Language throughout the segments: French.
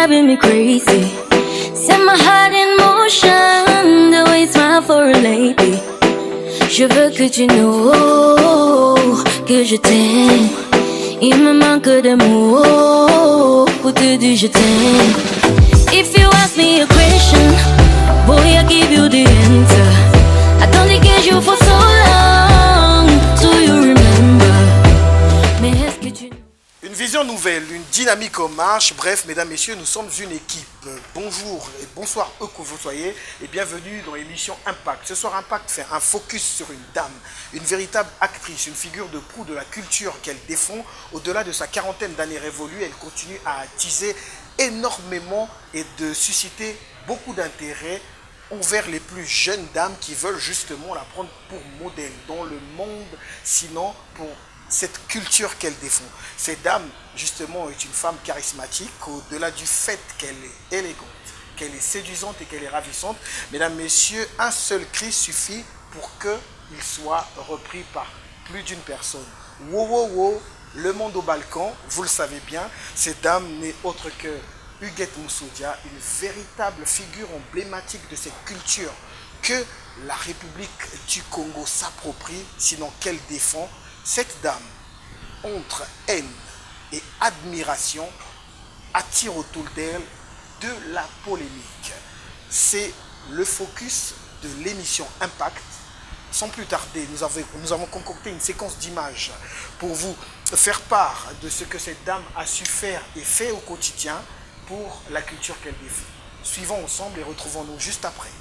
driving me crazy. Set my heart in motion, the way you smile for a lady. Je veux que tu know que je t'aime. Il me manque de mots pour te dire je t'aime. If you ask me a question, boy, I give you the answer. I don't engage you for so long, do you remember? Mais est-ce que tu... Une vision nouvelle, une dynamique en marche. Bref, mesdames, messieurs, nous sommes une équipe. Bonjour et bonsoir eux que vous soyez et bienvenue dans l'émission Impact. Ce soir, Impact fait un focus sur une dame, une véritable actrice, une figure de proue de la culture qu'elle défend. Au-delà de sa quarantaine d'années révolues, elle continue à attiser énormément et de susciter beaucoup d'intérêt envers les plus jeunes dames qui veulent justement la prendre pour modèle dans le monde, sinon pour cette culture qu'elle défend. Cette dame, justement, est une femme charismatique, au-delà du fait qu'elle est élégante, qu'elle est séduisante et qu'elle est ravissante. Mesdames, messieurs, un seul cri suffit pour qu'il soit repris par plus d'une personne. Wow, wow, wow, le monde au balcon, vous le savez bien, cette dame n'est autre que Huguette Moussoudia, une véritable figure emblématique de cette culture que la République du Congo s'approprie, sinon qu'elle défend. Cette dame, entre haine et admiration, attire autour d'elle de la polémique. C'est le focus de l'émission Impact. Sans plus tarder, nous avons concocté une séquence d'images pour vous faire part de ce que cette dame a su faire et fait au quotidien pour la culture qu'elle défend. Suivons ensemble et retrouvons-nous juste après.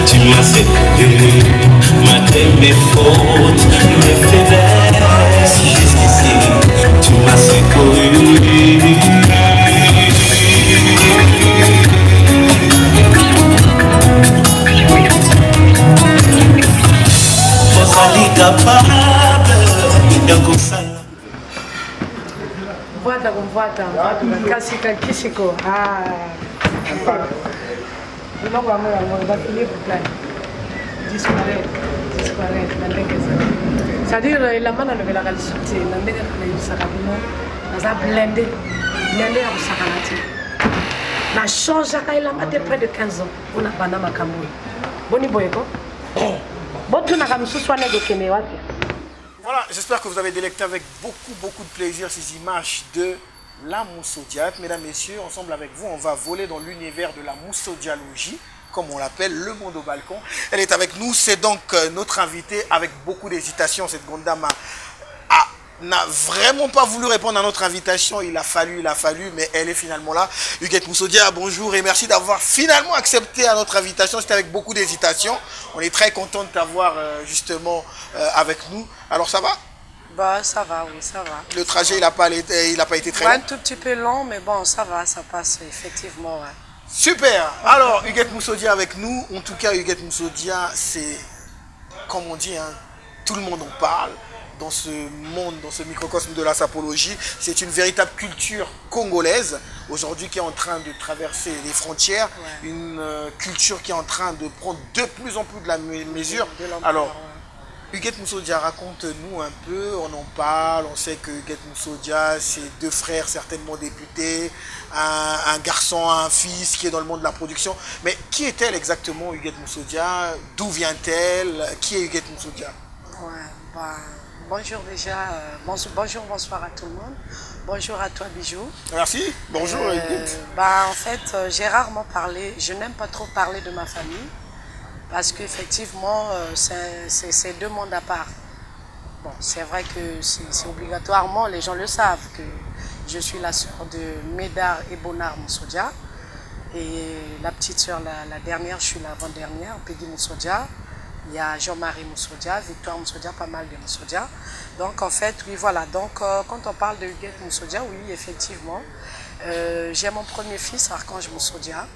Tu m'as séduit, malgré mes fautes, mes faiblesses. Jusqu'ici, tu m'as secouru. Vous allez capable de conseiller. Mvata kasika kisiko biloko yango bafili plan disparaître na ndenge ezali c'est-à-dire elamba nalobelaka lisu te na ndenge nayebisaka bino naza blende ya kosakana te nachangeaka elamba te près de 15 ans mpona banda makambo oyo boni boyeko botunaka mosusu wana ekokende wapi. Voilà, j'espère que vous avez délecté avec beaucoup de plaisir ces images de la Moussoudia. Mesdames, messieurs, ensemble avec vous, on va voler dans l'univers de la moussoudialogie, comme on l'appelle, le monde au balcon. Elle est avec nous, c'est donc notre invitée avec beaucoup d'hésitation. Cette grande dame n'a vraiment pas voulu répondre à notre invitation. Il a fallu, mais elle est finalement là. Huguette Moussoudia, bonjour et merci d'avoir finalement accepté à notre invitation. C'était avec beaucoup d'hésitation. On est très content de t'avoir justement avec nous. Alors ça va? Bah ça va, oui, ça va. Le trajet, il n'a pas été très long. Un tout petit peu long, mais bon, ça va, ça passe effectivement. Ouais. Super. Alors, Huguette Moussoudia avec nous. En tout cas, Huguette Moussoudia, c'est, comme on dit, hein, tout le monde en parle. Dans ce monde, dans ce microcosme de la sapologie, c'est une véritable culture congolaise, aujourd'hui qui est en train de traverser les frontières, ouais. Une culture qui est en train de prendre de plus en plus de la mesure. Alors, Huguette Moussoudia, raconte-nous un peu, on en parle, on sait que Huguette Moussoudia, c'est deux frères certainement députés, un garçon, un fils qui est dans le monde de la production. Mais qui est-elle exactement, Huguette Moussoudia? D'où vient-elle? Qui est Huguette Moussoudia? Ouais, bah... Bonjour déjà, bonjour, bonsoir à tout le monde. Bonjour à toi Bijou. Merci, bonjour. En fait, j'ai rarement parlé, je n'aime pas trop parler de ma famille parce qu'effectivement, c'est deux mondes à part. Bon, c'est vrai que c'est obligatoirement, les gens le savent, que je suis la sœur de Médard et Bonar Moussoudia. Et la petite sœur, la dernière, je suis l'avant-dernière, Peggy Moussodia. Il y a Jean-Marie Moussodia, Victoire Moussodia, pas mal de Moussodia. Donc en fait, oui, voilà. Donc quand on parle de Huguette Moussodia, oui, effectivement, j'ai mon premier fils, Archange Moussodia,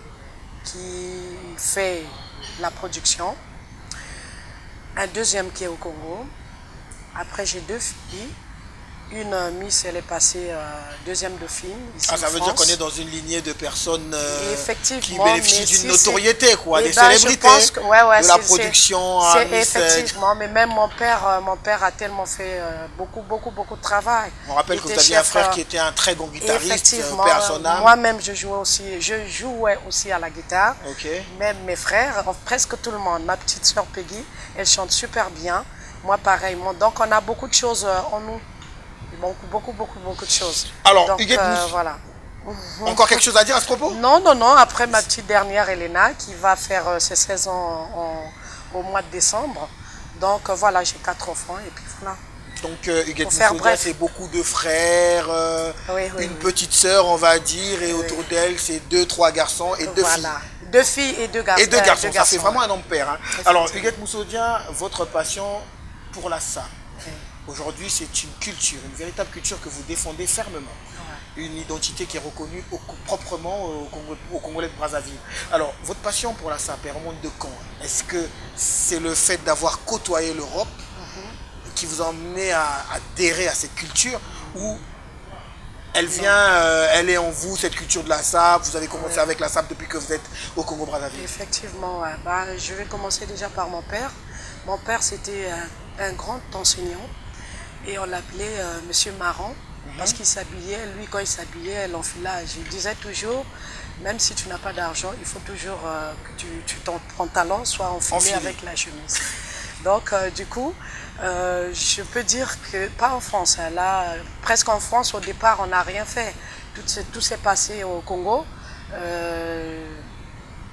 qui fait la production. Un deuxième qui est au Congo. Après, j'ai 2 filles. Une Miss, elle est passée deuxième dauphine ici Ah, ça en veut France. dire qu'on est dans une lignée de personnes Effectivement, qui bénéficient mais d'une si notoriété, quoi, Eh des ben, je célébrités pense que, ouais, de la c'est- production à c'est Miss. effectivement, mais même mon père a tellement fait beaucoup de travail. On rappelle Il que vous était aviez un chef, frère qui était un très bon guitariste, effectivement, paix à son âme. moi-même je jouais aussi à la guitare. Ok. Même mes frères, presque tout le monde. Ma petite sœur Peggy, elle chante super bien. Moi pareil. Donc on a beaucoup de choses en nous. Beaucoup de choses. Alors, donc, Huguette Mousse, voilà. encore quelque chose à dire à ce propos? Non. Après ma petite dernière, Elena, qui va faire ses 16 ans au mois de décembre. Donc voilà, j'ai 4 enfants et puis voilà. Donc Huguette Pour faire Moussodia, bref. c'est beaucoup de frères, Oui, une petite sœur, on va dire, et autour d'elle, c'est 2-3 garçons et 2 filles. Voilà. 2 filles et 2 garçons. Et 2 garçons, ça fait vraiment ouais. un homme père. Hein. Alors, Huguette Moussodia, votre passion pour la SAP. Aujourd'hui, c'est une culture, une véritable culture que vous défendez fermement. Une identité qui est reconnue proprement au Congolais de Brazzaville. Alors, votre passion pour la SAP, elle remonte de quand? Est-ce que c'est le fait d'avoir côtoyé l'Europe qui vous a emmené à adhérer à cette culture, ou elle vient, elle est en vous, cette culture de la SAP, vous avez commencé avec la SAP depuis que vous êtes au Congo-Brazzaville? Effectivement, ouais. Je vais commencer déjà par mon père. Mon père, c'était un grand enseignant et on l'appelait Monsieur Marron parce qu'il s'habillait, lui quand il s'habillait, l'enfilage, il disait toujours, même si tu n'as pas d'argent, il faut toujours que ton pantalon soit enfilé avec la chemise. Donc du coup, je peux dire que, pas en France, hein, là, presque en France, au départ, on n'a rien fait. Tout s'est passé au Congo.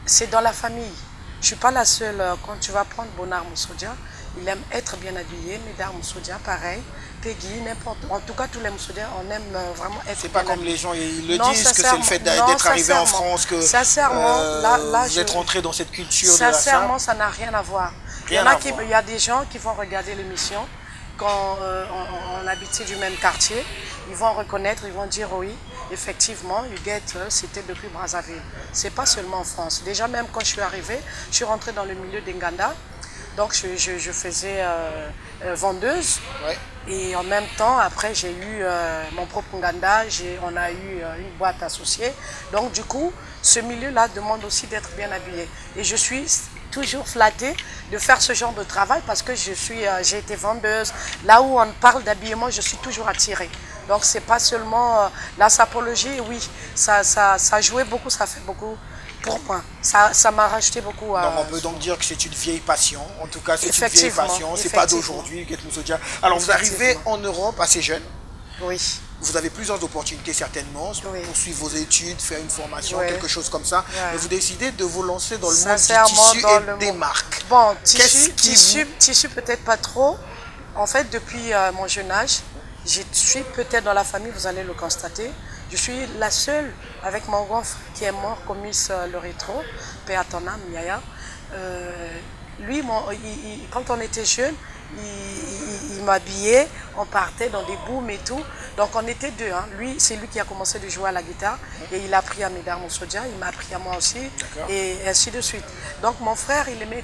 C'est dans la famille. Je ne suis pas la seule. Quand tu vas prendre Bonard Moussodia, il aime être bien habillé. Médard Moussodia, pareil. Peggy, n'importe. En tout cas, tous les Moussodiens, on aime vraiment être C'est pas bien comme les habillé. gens ils le Non, disent, que c'est le fait sincèrement, d'être arrivé en sincèrement. France que Sincèrement, là, vous êtes rentré dans cette culture de la SAP. sincèrement, ça n'a rien à voir. Rien à voir. Il y a des gens qui vont regarder l'émission quand on habitait du même quartier. Ils vont reconnaître, ils vont dire oui, effectivement, Huguette, c'était depuis Brazzaville. C'est pas seulement en France. Déjà, même quand je suis arrivée, je suis rentrée dans le milieu d'Inganda. Donc, je faisais vendeuse. Ouais. Et en même temps, après, j'ai eu mon propre Nganda, on a eu une boîte associée. Donc, du coup, ce milieu-là demande aussi d'être bien habillé. Et je suis toujours flattée de faire ce genre de travail parce que j'ai été vendeuse. Là où on parle d'habillement, je suis toujours attirée. Donc, c'est pas seulement la sapologie, oui, ça jouait beaucoup, ça fait beaucoup pour moi. Ça m'a racheté beaucoup. Donc on peut donc dire que c'est une vieille passion. En tout cas, c'est une vieille Effectivement, passion. C'est pas d'aujourd'hui, Huguette Moussodia. Alors vous arrivez en Europe assez jeune. Oui. Vous avez plusieurs opportunités certainement, Oui. poursuivre vos études, faire une formation, Oui. quelque chose comme ça. Ouais. Mais vous décidez de vous lancer dans le monde du Sincèrement, tissu dans et le des monde. marques. Bon, Qu'est-ce qui tissu peut-être pas trop. En fait, depuis mon jeune âge, je suis peut-être dans la famille, vous allez le constater. Je suis la seule avec mon grand frère qui est mort, comme Miss le rétro, paix à ton âme, Yaya. Lui, quand on était jeunes, il m'habillait, on partait dans des booms et tout. Donc on était deux. Hein. Lui, c'est lui qui a commencé de jouer à la guitare et il a appris à Médard Moussodia, il m'a appris à moi aussi et ainsi de suite. Donc mon frère, il aimait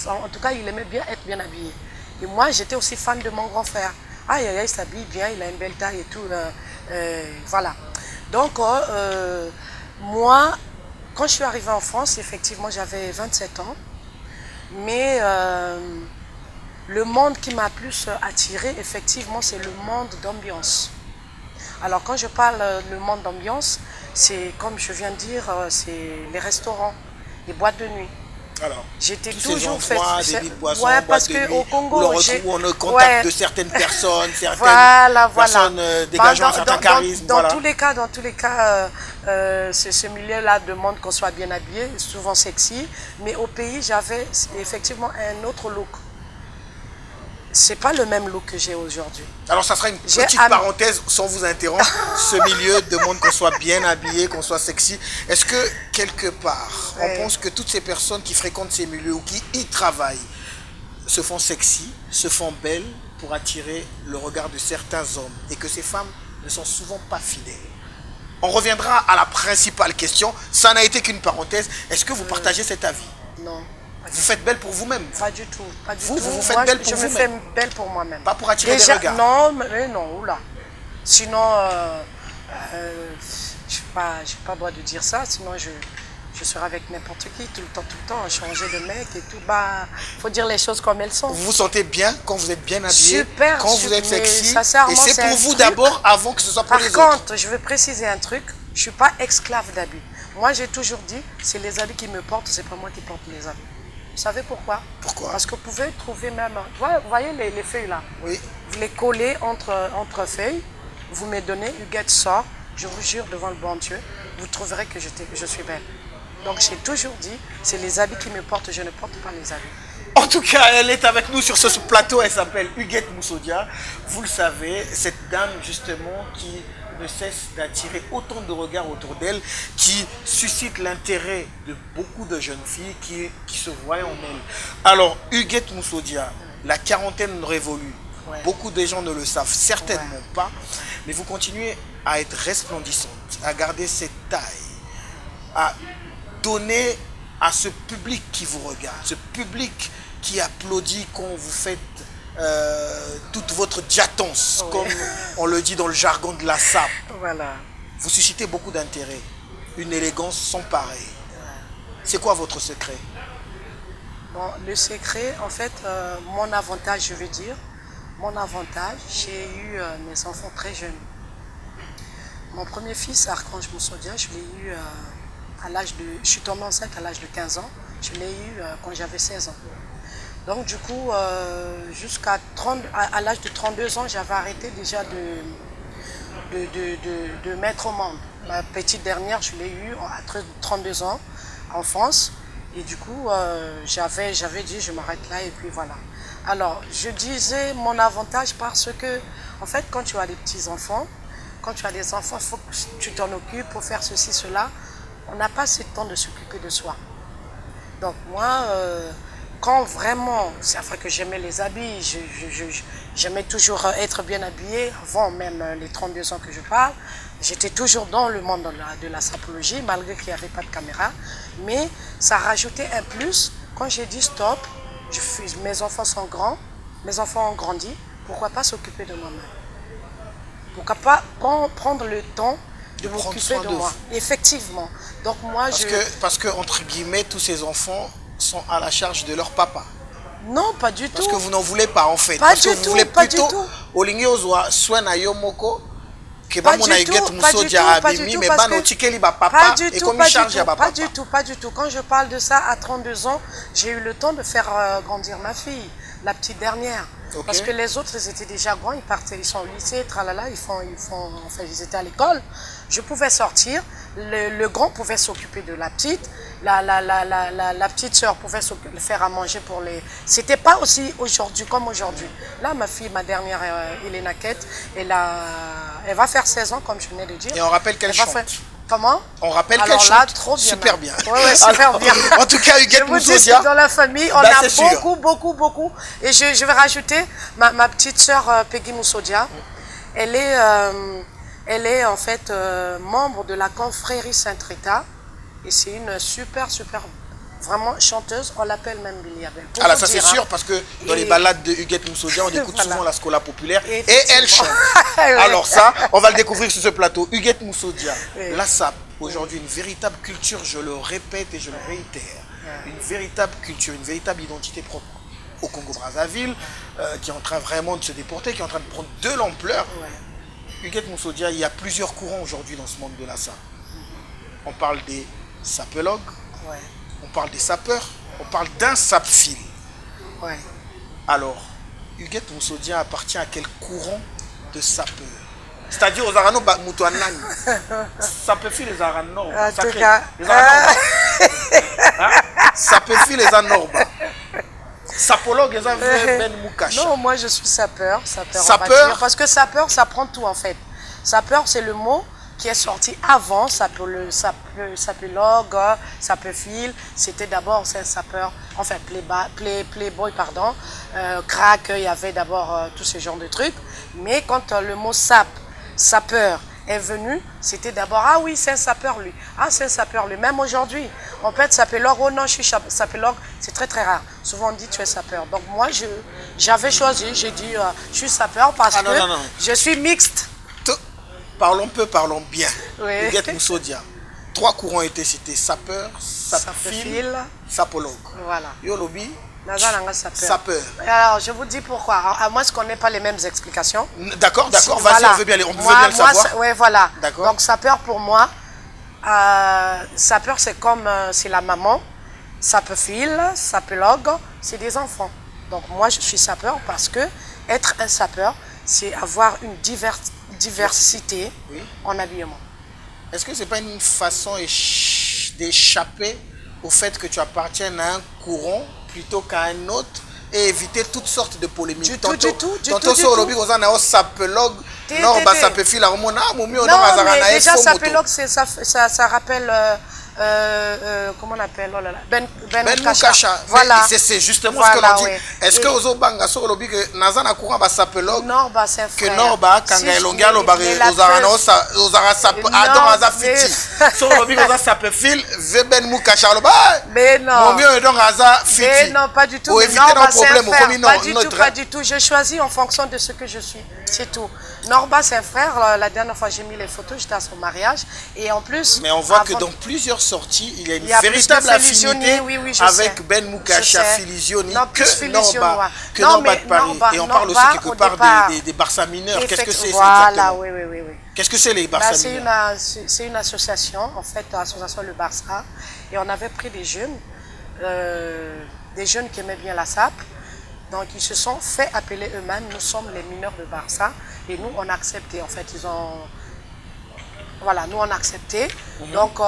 en tout cas, il aimait bien être bien habillé. Et moi, j'étais aussi fan de mon grand frère. Ah, il s'habille bien, il a une belle taille et tout. Voilà. Donc, moi, quand je suis arrivée en France, effectivement, j'avais 27 ans. Mais le monde qui m'a plus attirée, effectivement, c'est le monde d'ambiance. Alors, quand je parle le monde d'ambiance, c'est, comme je viens de dire, c'est les restaurants, les boîtes de nuit. Alors, J'étais tous toujours ces endroits, des faite. villes boissons, Ouais, boîtes parce de que nuit, au Congo, où l'on retrouve, on a contact de certaines personnes, certaines personnes dégageant un certain charisme. Dans tous les cas, ce milieu-là demande qu'on soit bien habillé, souvent sexy. Mais au pays, j'avais effectivement un autre look. c'est pas le même look que j'ai aujourd'hui. Alors ça sera une J'ai petite parenthèse sans vous interrompre. Ce milieu demande qu'on soit bien habillé, qu'on soit sexy. Est-ce que quelque part, on pense que toutes ces personnes qui fréquentent ces milieux ou qui y travaillent se font sexy, se font belles pour attirer le regard de certains hommes et que ces femmes ne sont souvent pas fidèles? On reviendra à la principale question. Ça n'a été qu'une parenthèse. Est-ce que vous partagez cet avis? Non. Vous faites belle pour vous-même? Pas du tout. Pas du Vous tout. vous faites Moi, belle pour je me vous-même? fais belle pour moi-même. Pas pour attirer des regards? Non, mais non, oula. Sinon, je n'ai pas le droit de dire ça. Sinon, je serai avec n'importe qui tout le temps, changer de mec et tout. Bah, faut dire les choses comme elles sont. Vous vous sentez bien quand vous êtes bien habillé? Super, quand vous êtes sexy? sincèrement, Et c'est pour vous truc. d'abord avant que ce soit pour les Par autres. contre, je veux préciser un truc. Je ne suis pas esclave d'habits. Moi, j'ai toujours dit, c'est les habits qui me portent, c'est pas moi qui porte les habits. Vous savez pourquoi? Pourquoi? Parce que vous pouvez trouver même... Vous voyez les feuilles là? Oui. Vous les collez entre feuilles, vous me donnez, Huguette sort, je vous jure devant le bon Dieu, vous trouverez que je suis belle. Donc j'ai toujours dit, c'est les habits qui me portent, je ne porte pas les habits. En tout cas, elle est avec nous sur ce plateau, elle s'appelle Huguette Moussodia. Vous le savez, cette dame justement qui ne cesse d'attirer autant de regards autour d'elle, qui suscite l'intérêt de beaucoup de jeunes filles qui se voient en elle. Alors, Huguette Moussodia, la quarantaine révolue, beaucoup de gens ne le savent certainement pas, mais vous continuez à être resplendissante, à garder cette taille, à donner à ce public qui vous regarde, ce public qui applaudit quand vous faites toute votre diatance, comme on le dit dans le jargon de la SAP. Voilà. Vous suscitez beaucoup d'intérêt, une élégance sans pareil. C'est quoi votre secret? Bon, le secret, en fait, mon avantage, je veux dire, mon avantage, j'ai eu mes enfants très jeunes. Mon premier fils, Archange Moussodia, je l'ai eu à l'âge de... Je suis tombée enceinte à l'âge de 15 ans. Je l'ai eu quand j'avais 16 ans. Donc du coup, jusqu'à l'âge de 32 ans, j'avais arrêté déjà de mettre au monde. Ma petite dernière, je l'ai eue à 32 ans en France. Et du coup, j'avais dit, je m'arrête là et puis voilà. Alors, je disais mon avantage parce que, en fait, quand tu as des petits-enfants, quand tu as des enfants, il faut que tu t'en occupes pour faire ceci, cela. On n'a pas assez de temps de s'occuper de soi. Donc moi, quand vraiment, c'est vrai que j'aimais les habits, j'aimais toujours être bien habillée, avant même les 32 ans que je parle. J'étais toujours dans le monde de la sapologie, malgré qu'il n'y avait pas de caméra. Mais ça rajoutait un plus. Quand j'ai dit stop, mes enfants sont grands, mes enfants ont grandi, pourquoi pas s'occuper de moi-même? Pourquoi pas prendre le temps de m'occuper de moi? Effectivement. Donc moi, parce que, entre guillemets, tous ces enfants sont à la charge de leur papa. Non, pas du tout. Parce que vous n'en voulez pas, en fait. Pas parce du que vous tout, voulez pas plutôt... du tout. Pas du tout. Quand je parle de ça, à 32 ans, j'ai eu le temps de faire grandir ma fille, la petite dernière. Okay. Parce que les autres, ils étaient déjà grands, ils sont au lycée, tralala, ils étaient à l'école. Je pouvais sortir, le grand pouvait s'occuper de la petite, la petite sœur pouvait faire à manger pour les... C'était pas aussi aujourd'hui comme aujourd'hui. Là, ma fille, ma dernière, Elena Kette, elle va faire 16 ans, comme je venais de dire. Et on rappelle qu'elle chante. Comment? On rappelle qu'elle chante. Là, trop bien. Super bien. Ouais, super bien. En tout cas, Huguette Moussodia, dans la famille, on a beaucoup. Et je vais rajouter ma petite sœur Peggy Moussodia. Elle est en fait membre de la confrérie Sainte-Rita. Et c'est une super, vraiment chanteuse. On l'appelle même Billy Abel. Alors ça c'est sûr, parce que dans les ballades de Huguette Moussodia, on écoute souvent la Scola populaire et elle chante. Alors ça, on va le découvrir sur ce plateau. Huguette Moussodia, la SAP, aujourd'hui une véritable culture, je le répète et je le réitère. Une véritable culture, une véritable identité propre au Congo-Brazzaville, qui est en train vraiment de se déporter, qui est en train de prendre de l'ampleur. Huguette Moussodia, il y a plusieurs courants aujourd'hui dans ce monde de la SAP. On parle des sapologues, on parle des sapeurs, on parle d'un sapphile. Alors, Huguette Moussodia appartient à quel courant de sapeurs? C'est-à-dire aux Arano Moutouanani. Sapefile les Arano. Les Arano. Sapefile les Anorba. Sapologue, ils ont Ben Moukacha. Non, moi je suis sapeur. Sapeur, on va Sapeur? dire, parce que sapeur, ça prend tout en fait. Sapeur, c'est le mot qui est sorti avant sapologue, sapeufile. C'était d'abord un sapeur, enfin playboy, pardon. Crack, il y avait d'abord tout ce genre de trucs. Mais quand le mot sapeur est venu, c'était d'abord, ah oui, c'est un sapeur lui. Ah, c'est un sapeur lui. Même aujourd'hui, on peut être sapologue. Oh non, je suis sapologue. C'est très très rare. Souvent on dit tu es sapeur. Donc moi, j'avais choisi, j'ai dit, je suis sapeur parce que je suis mixte. Parlons peu, parlons bien. Oui. Huguette Moussodia. 3 courants étaient cités. Sapeur, sapeufile, sapologue. Voilà. Yolobi, Sapeur. sapeur. Alors, je vous dis pourquoi. À moins qu'on n'ait pas les mêmes explications. D'accord, vas-y, Voilà. on veut bien le savoir. Oui, voilà. D'accord. Donc, sapeur pour moi, sapeur c'est comme, c'est la maman. Sapeufile, sapologue, c'est des enfants. Donc, moi, je suis sapeur parce que être un sapeur, c'est avoir une diversité en habillement. Est-ce que ce n'est pas une façon d'échapper au fait que tu appartiennes à un courant plutôt qu'à un autre et éviter toutes sortes de polémiques? Du tout. Tantôt sur le on a un sapologue, non, sapeufile, Non, mais déjà sapologue, ça rappelle... comment on appelle, oh là là, Ben Moukacha. Voilà. C'est justement voilà, ce que l'on dit. Ouais. Est-ce que aux Banga sur le que Nazana courant va sapologue Norba, c'est un que frère. Norba Kanga Longa lo bare Ozara sap Adam Aza fiti sur le bigo za sapefil Ben Moukacha lo ba mais non. Mon mieux donc Aza fiti. Mais non, pas du tout. Pour éviter nos problèmes Pas du tout. J'ai choisi en fonction de ce que je suis. C'est tout. Norba, c'est un frère. La dernière fois, j'ai mis les photos, j'étais à son mariage. Et en plus... Mais on voit que dans plusieurs sorties, il y a une véritable affinité avec Ben Moukacha, Filisioni, que Norba de Paris. Et on parle aussi quelque part des Barça mineurs. Qu'est-ce que c'est exactement? Oui. Qu'est-ce que c'est les Barça mineurs? C'est une association, en fait, l'association Le Barça. Et on avait pris des jeunes qui aimaient bien la SAP. Donc, ils se sont fait appeler eux-mêmes. Nous sommes les mineurs de Barça. Et nous, on a accepté. En fait, Voilà, nous, on a accepté. Donc,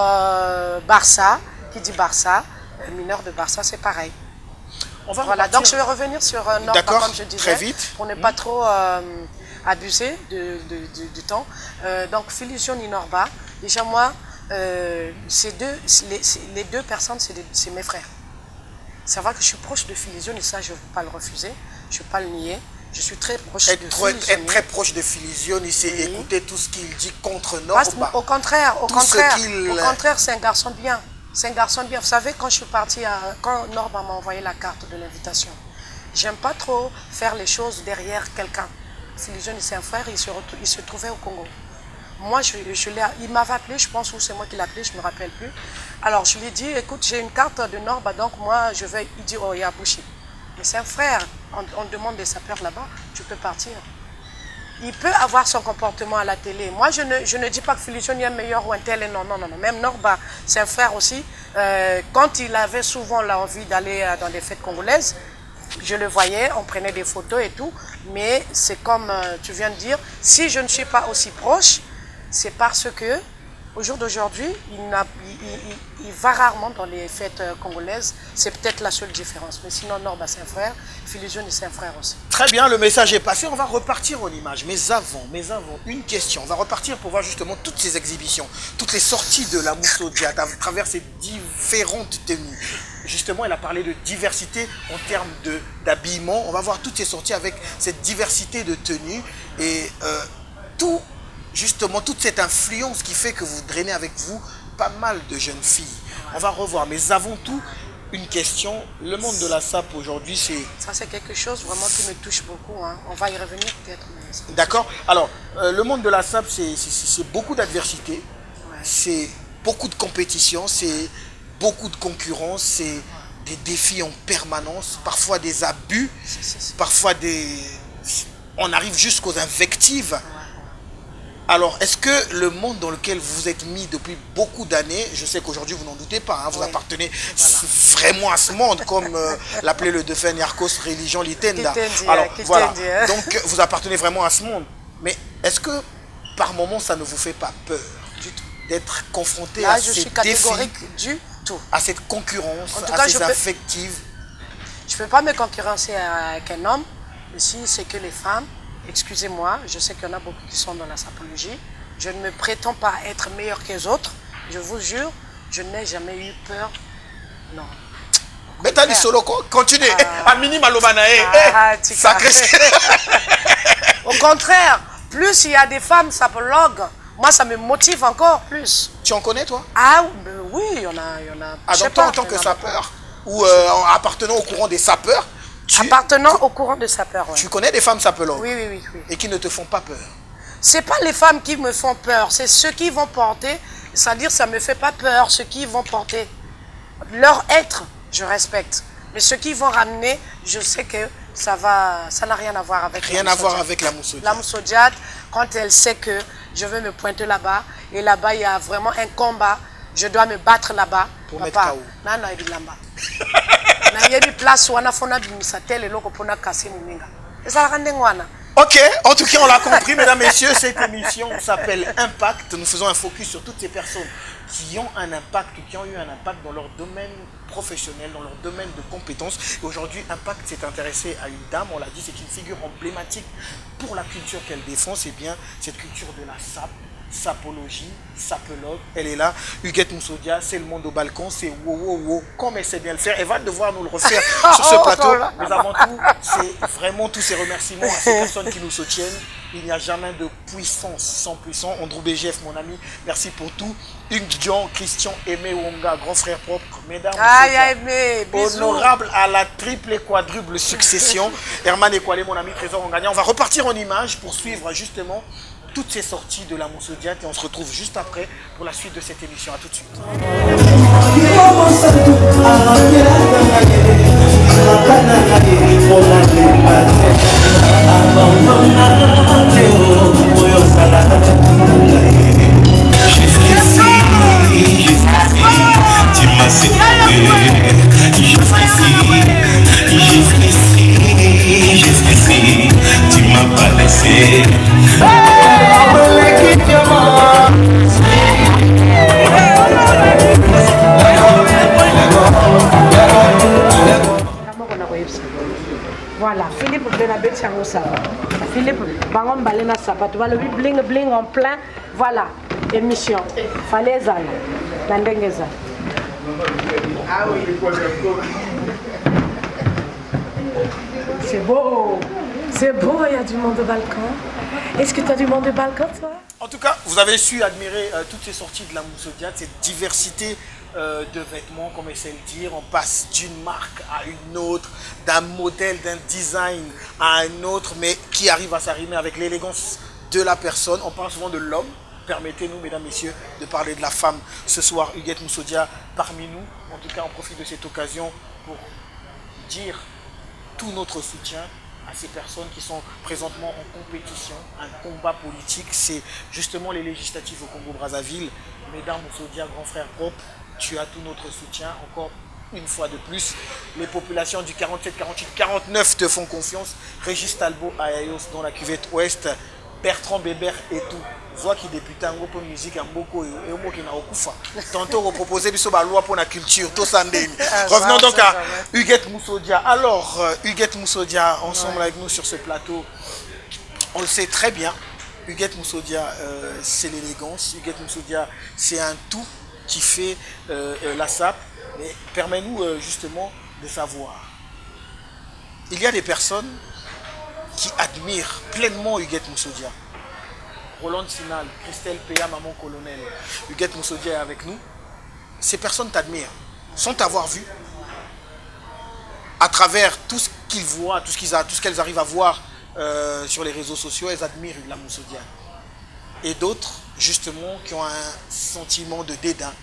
Barça, qui dit Barça, mineur de Barça, c'est pareil. Voilà, donc je vais revenir sur Norba, comme je disais, très vite. Pour ne pas trop abuser du temps. Donc, Filisioni Norba, déjà moi, les deux personnes, c'est mes frères. C'est vrai que je suis proche de Filisioni, et ça, je ne veux pas le refuser, je ne veux pas le nier. Je suis très proche de Filisioni. Être très proche de Filisioni, c'est écouter tout ce qu'il dit contre Norba. Au contraire, c'est un garçon bien. C'est un garçon bien. Vous savez, quand je suis partie, quand Norba m'a envoyé la carte de l'invitation, j'aime pas trop faire les choses derrière quelqu'un. Filisioni, c'est un frère, il se trouvait au Congo. Moi, il m'avait appelé, je pense, ou c'est moi qui l'ai appelé, je ne me rappelle plus. Alors, je lui ai dit, écoute, j'ai une carte de Norba, donc moi, je vais... Il dit, oh, il y a Bouchi. Mais c'est un frère, on demande des sapeurs là-bas, tu peux partir. Il peut avoir son comportement à la télé. Moi, je ne dis pas que Filisioni est meilleur ou un tel, non. Même Norba, c'est un frère aussi. Quand il avait souvent l'envie d'aller dans des fêtes congolaises, je le voyais, on prenait des photos et tout. Mais c'est comme tu viens de dire, si je ne suis pas aussi proche, c'est parce que au jour d'aujourd'hui, il va rarement dans les fêtes congolaises. C'est peut-être la seule différence. Mais sinon, Norba, c'est un frère. Filisioni, c'est un frère aussi. Très bien, le message est passé. On va repartir en image. Mais avant, une question. On va repartir pour voir justement toutes ces exhibitions, toutes les sorties de la Moussodia à travers ces différentes tenues. Justement, elle a parlé de diversité en termes d'habillement. On va voir toutes ces sorties avec cette diversité de tenues. Et justement, toute cette influence qui fait que vous drainez avec vous pas mal de jeunes filles. On va revoir, mais avant tout, une question. Le monde de la SAP aujourd'hui, c'est... Ça, c'est quelque chose vraiment qui me touche beaucoup. Hein. On va y revenir peut-être. D'accord. Alors, le monde de la SAP, c'est beaucoup d'adversité, c'est beaucoup de compétition, c'est beaucoup de concurrence, c'est des défis en permanence, parfois des abus, parfois on arrive jusqu'aux invectives. Alors, est-ce que le monde dans lequel vous êtes mis depuis beaucoup d'années, je sais qu'aujourd'hui vous n'en doutez pas, hein, vous appartenez vraiment à ce monde, comme l'appelait le défunt Nyarkos Religion Litenda. Alors, voilà, donc vous appartenez vraiment à ce monde. Mais est-ce que par moment ça ne vous fait pas peur du tout d'être confronté à ces défis, du tout. à cette concurrence, à ces affectives? Je ne peux pas me concurrencer avec un homme. Ici, c'est que les femmes. Excusez-moi, je sais qu'il y en a beaucoup qui sont dans la sapologie. Je ne me prétends pas être meilleure que les autres. Je vous jure, je n'ai jamais eu peur. Non. Mais t'as dit solo, continue. À minima lobanae. Sacré. Au contraire, plus il y a des femmes sapologues, moi ça me motive encore plus. Tu en connais toi? Ah oui, il y en a. Ah, donc toi en tant que sapeur, ou appartenant au courant des sapeurs, appartenant au courant des sapeurs, ouais. Tu connais des femmes sapologues? Oui. Et qui ne te font pas peur? C'est pas les femmes qui me font peur, c'est ceux qui vont porter, c'est-à-dire ça me fait pas peur, ceux qui vont porter. Leur être, je respecte. Mais ceux qui vont ramener, je sais que ça n'a rien à voir avec rien à voir avec la Moussodiate. La Moussodiate, quand elle sait que je veux me pointer là-bas, et là-bas il y a vraiment un combat, je dois me battre là-bas. Pour mettre KO. Non, il y a une place où on a fait un loko pour casser moninga. Et ça a Ok, en tout cas on l'a compris mesdames, messieurs, cette émission s'appelle Impact. Nous faisons un focus sur toutes ces personnes qui ont un impact, qui ont eu un impact dans leur domaine professionnel, dans leur domaine de compétences. Et aujourd'hui, Impact s'est intéressé à une dame, on l'a dit, c'est une figure emblématique pour la culture qu'elle défend, c'est bien cette culture de la sape, sapologie, sapologue. Elle est là, Huguette Moussodia, c'est le monde au balcon, c'est wow, comme elle sait bien le faire. Elle va devoir nous le refaire sur ce plateau. Mais avant tout, c'est vraiment tous ces remerciements à ces personnes qui nous soutiennent. Il n'y a jamais de puissance sans puissant. Andrew BGF, mon ami, merci pour tout. Hugues Dion, Christian Aimé Wonga, grand frère propre, mesdames, honorable à la triple et quadruple succession. Herman Ekwale, mon ami, trésor en gagnant. On va repartir en image pour suivre justement toutes ces sorties de la Moussodiate et on se retrouve juste après pour la suite de cette émission. À tout de suite. Tu m'as séparé jusqu'ici, tu m'as pas laissé. Voilà, Philippe Benabet Sango Sava. Philippe Bangom Balena Sava. Tu vois le bling bling en plein. Voilà, émission. Fallait ça. Nandengeza. Ah oui. C'est beau. C'est beau, il y a du monde au balcon. Est-ce que tu as du monde au balcon, toi? En tout cas, vous avez su admirer toutes ces sorties de la Moussodiate, cette diversité de vêtements, comme essaie de dire. On passe d'une marque à une autre, d'un modèle, d'un design à un autre, mais qui arrive à s'arrimer avec l'élégance de la personne. On parle souvent de l'homme. Permettez-nous, mesdames, messieurs, de parler de la femme ce soir. Huguette Moussodia parmi nous. En tout cas, on profite de cette occasion pour dire tout notre soutien à ces personnes qui sont présentement en compétition, un combat politique. C'est justement les législatives au Congo-Brazzaville. Mesdames Moussodia, grand frère propre, tu as tout notre soutien. Encore une fois de plus, les populations du 47, 48, 49 te font confiance. Régis Talbot à Ayos dans la cuvette ouest, Bertrand Bébert et tout. Voix qui débute en groupe musique en beaucoup et au mot qui n'a aucun. Tantôt reproposer biso ba loi pour la culture tout ça. Revenons donc à Huguette Moussodia. Alors Huguette Moussodia ensemble avec nous sur ce plateau. On le sait très bien. Huguette Moussodia c'est l'élégance. Huguette Moussodia c'est un tout qui fait la sape. Mais permets-nous justement de savoir. Il y a des personnes qui admirent pleinement Huguette Moussodia. Roland Sinal, Christelle Péa, maman colonel, Huguette Moussodia est avec nous. Ces personnes t'admirent, sans t'avoir vu, à travers tout ce qu'ils voient, tout ce qu'elles arrivent à voir sur les réseaux sociaux, elles admirent la Moussodia. Et d'autres, justement, qui ont un sentiment de dédain,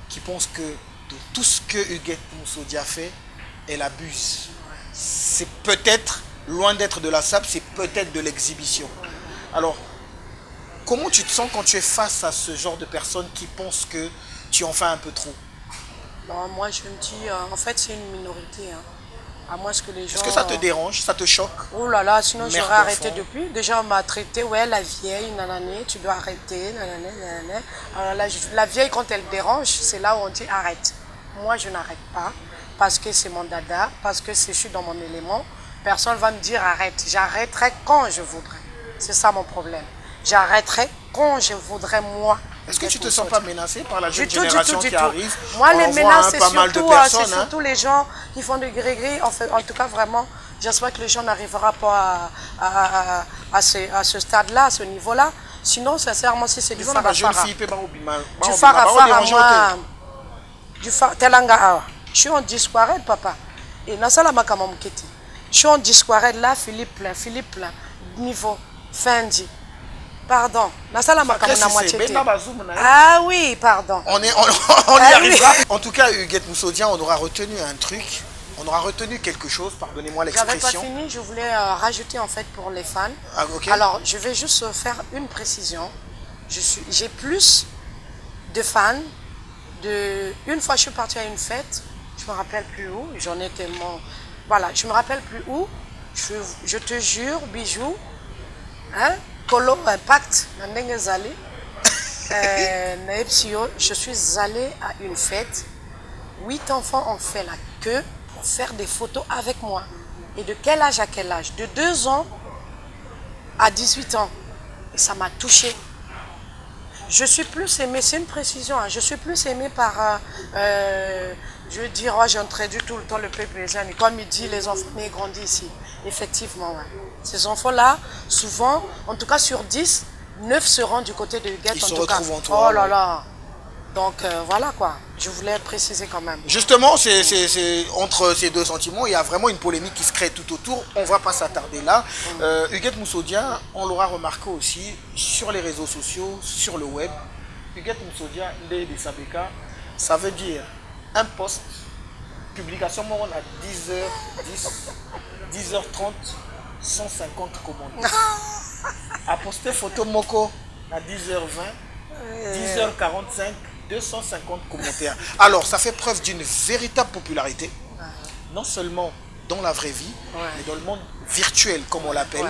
qui pensent que de tout ce que Huguette Moussodia fait, elle abuse. C'est peut-être, loin d'être de la sape, c'est peut-être de l'exhibition. Alors, comment tu te sens quand tu es face à ce genre de personnes qui pensent que tu en fais un peu trop? Non, moi je me dis, en fait c'est une minorité. Hein. À moins que les gens... Est-ce que ça te dérange, ça te choque? Oh là là, sinon Mère j'aurais arrêté d'enfant. depuis. Déjà on m'a traité, ouais la vieille, nanana, tu dois arrêter, nanana, nanana. Alors là, la vieille quand elle dérange, c'est là où on dit arrête. Moi je n'arrête pas. parce que c'est mon dada, parce que je suis dans mon élément. Personne ne va me dire arrête. J'arrêterai quand je voudrais. C'est ça mon problème. J'arrêterai quand je voudrais moi. Est-ce que tu ne te sens pas menacé par la jeune Du tout, génération qui arrive? Moi, On les voit, menaces, hein, c'est pas mal de surtout, personnes, c'est hein. surtout les gens qui font du gris-gris. En tout cas, vraiment, j'espère que les gens n'arriveront pas à ce stade-là, à ce niveau-là. Sinon, sincèrement, si c'est du Disons, la jeune farafara. fille peut pas Du farafara, moi. Du telanga. Je suis en disquarelle, papa. Et Nasala Makamamketi. Je suis en disquarelle là, Philippe plein, niveau, Fendi. Pardon. Nasala Makamona moitié. Ah oui, pardon. On y arrivera. En tout cas, Huguette Moussodia, on aura retenu un truc. On aura retenu quelque chose, pardonnez-moi l'expression. J'avais pas fini, je voulais rajouter en fait pour les fans. Ah, ok. Alors, je vais juste faire une précision. J'ai plus de fans. Une fois, je suis partie à une fête. Je me rappelle plus où. J'en ai tellement. Voilà, je me rappelle plus où. Je te jure, bijou. Hein? Colo Impact, je suis allée à une fête. 8 enfants ont fait la queue pour faire des photos avec moi. Et de quel âge à quel âge? De 2 ans à 18 ans. Et ça m'a touchée. Je suis plus aimée, c'est une précision, hein, je suis plus aimée par, je veux dire, j'ai introduit tout le temps le peuple et comme il dit, les enfants nés grandissent ici. Effectivement, ouais. Ces enfants-là, souvent, en tout cas sur 10, 9 seront du côté de Huguette. Ils en se tout cas. retrouvent en toi. Oh là là. Donc voilà quoi, je voulais préciser quand même. Justement, entre ces deux sentiments, il y a vraiment une polémique qui se crée tout autour. On ne va pas s'attarder là. Huguette Moussodia, on l'aura remarqué aussi sur les réseaux sociaux, sur le web. Huguette Moussodia, Ndeye Sabeka, ça veut dire un post, publication à 10h30, 150 commentaires. À poster photo Moko à 10h20, 10h45, 250 commentaires. Alors, ça fait preuve d'une véritable popularité, non seulement dans la vraie vie, mais dans le monde virtuel, comme on l'appelle,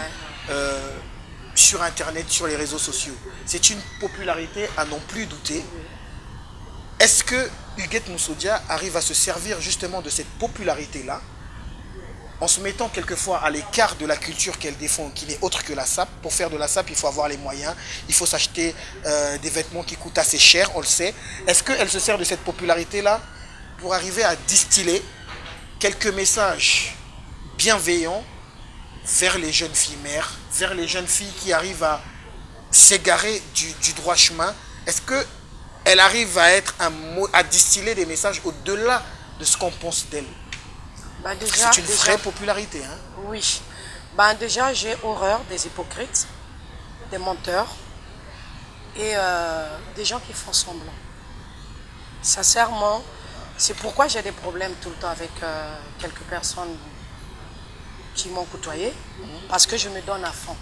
sur Internet, sur les réseaux sociaux. C'est une popularité à n'en plus douter. Est-ce que Huguette Moussodia arrive à se servir justement de cette popularité-là, en se mettant quelquefois à l'écart de la culture qu'elle défend, qui n'est autre que la SAP? Pour faire de la SAP, il faut avoir les moyens, il faut s'acheter des vêtements qui coûtent assez cher, on le sait. Est-ce qu'elle se sert de cette popularité-là pour arriver à distiller quelques messages bienveillants vers les jeunes filles mères, vers les jeunes filles qui arrivent à s'égarer du droit chemin? Est-ce qu'elle arrive à distiller des messages au-delà de ce qu'on pense d'elle? Bah déjà, c'est une vraie popularité. Hein? Oui. Bah déjà, j'ai horreur des hypocrites, des menteurs et des gens qui font semblant. Sincèrement, c'est pourquoi j'ai des problèmes tout le temps avec quelques personnes qui m'ont côtoyé, parce que je me donne à fond.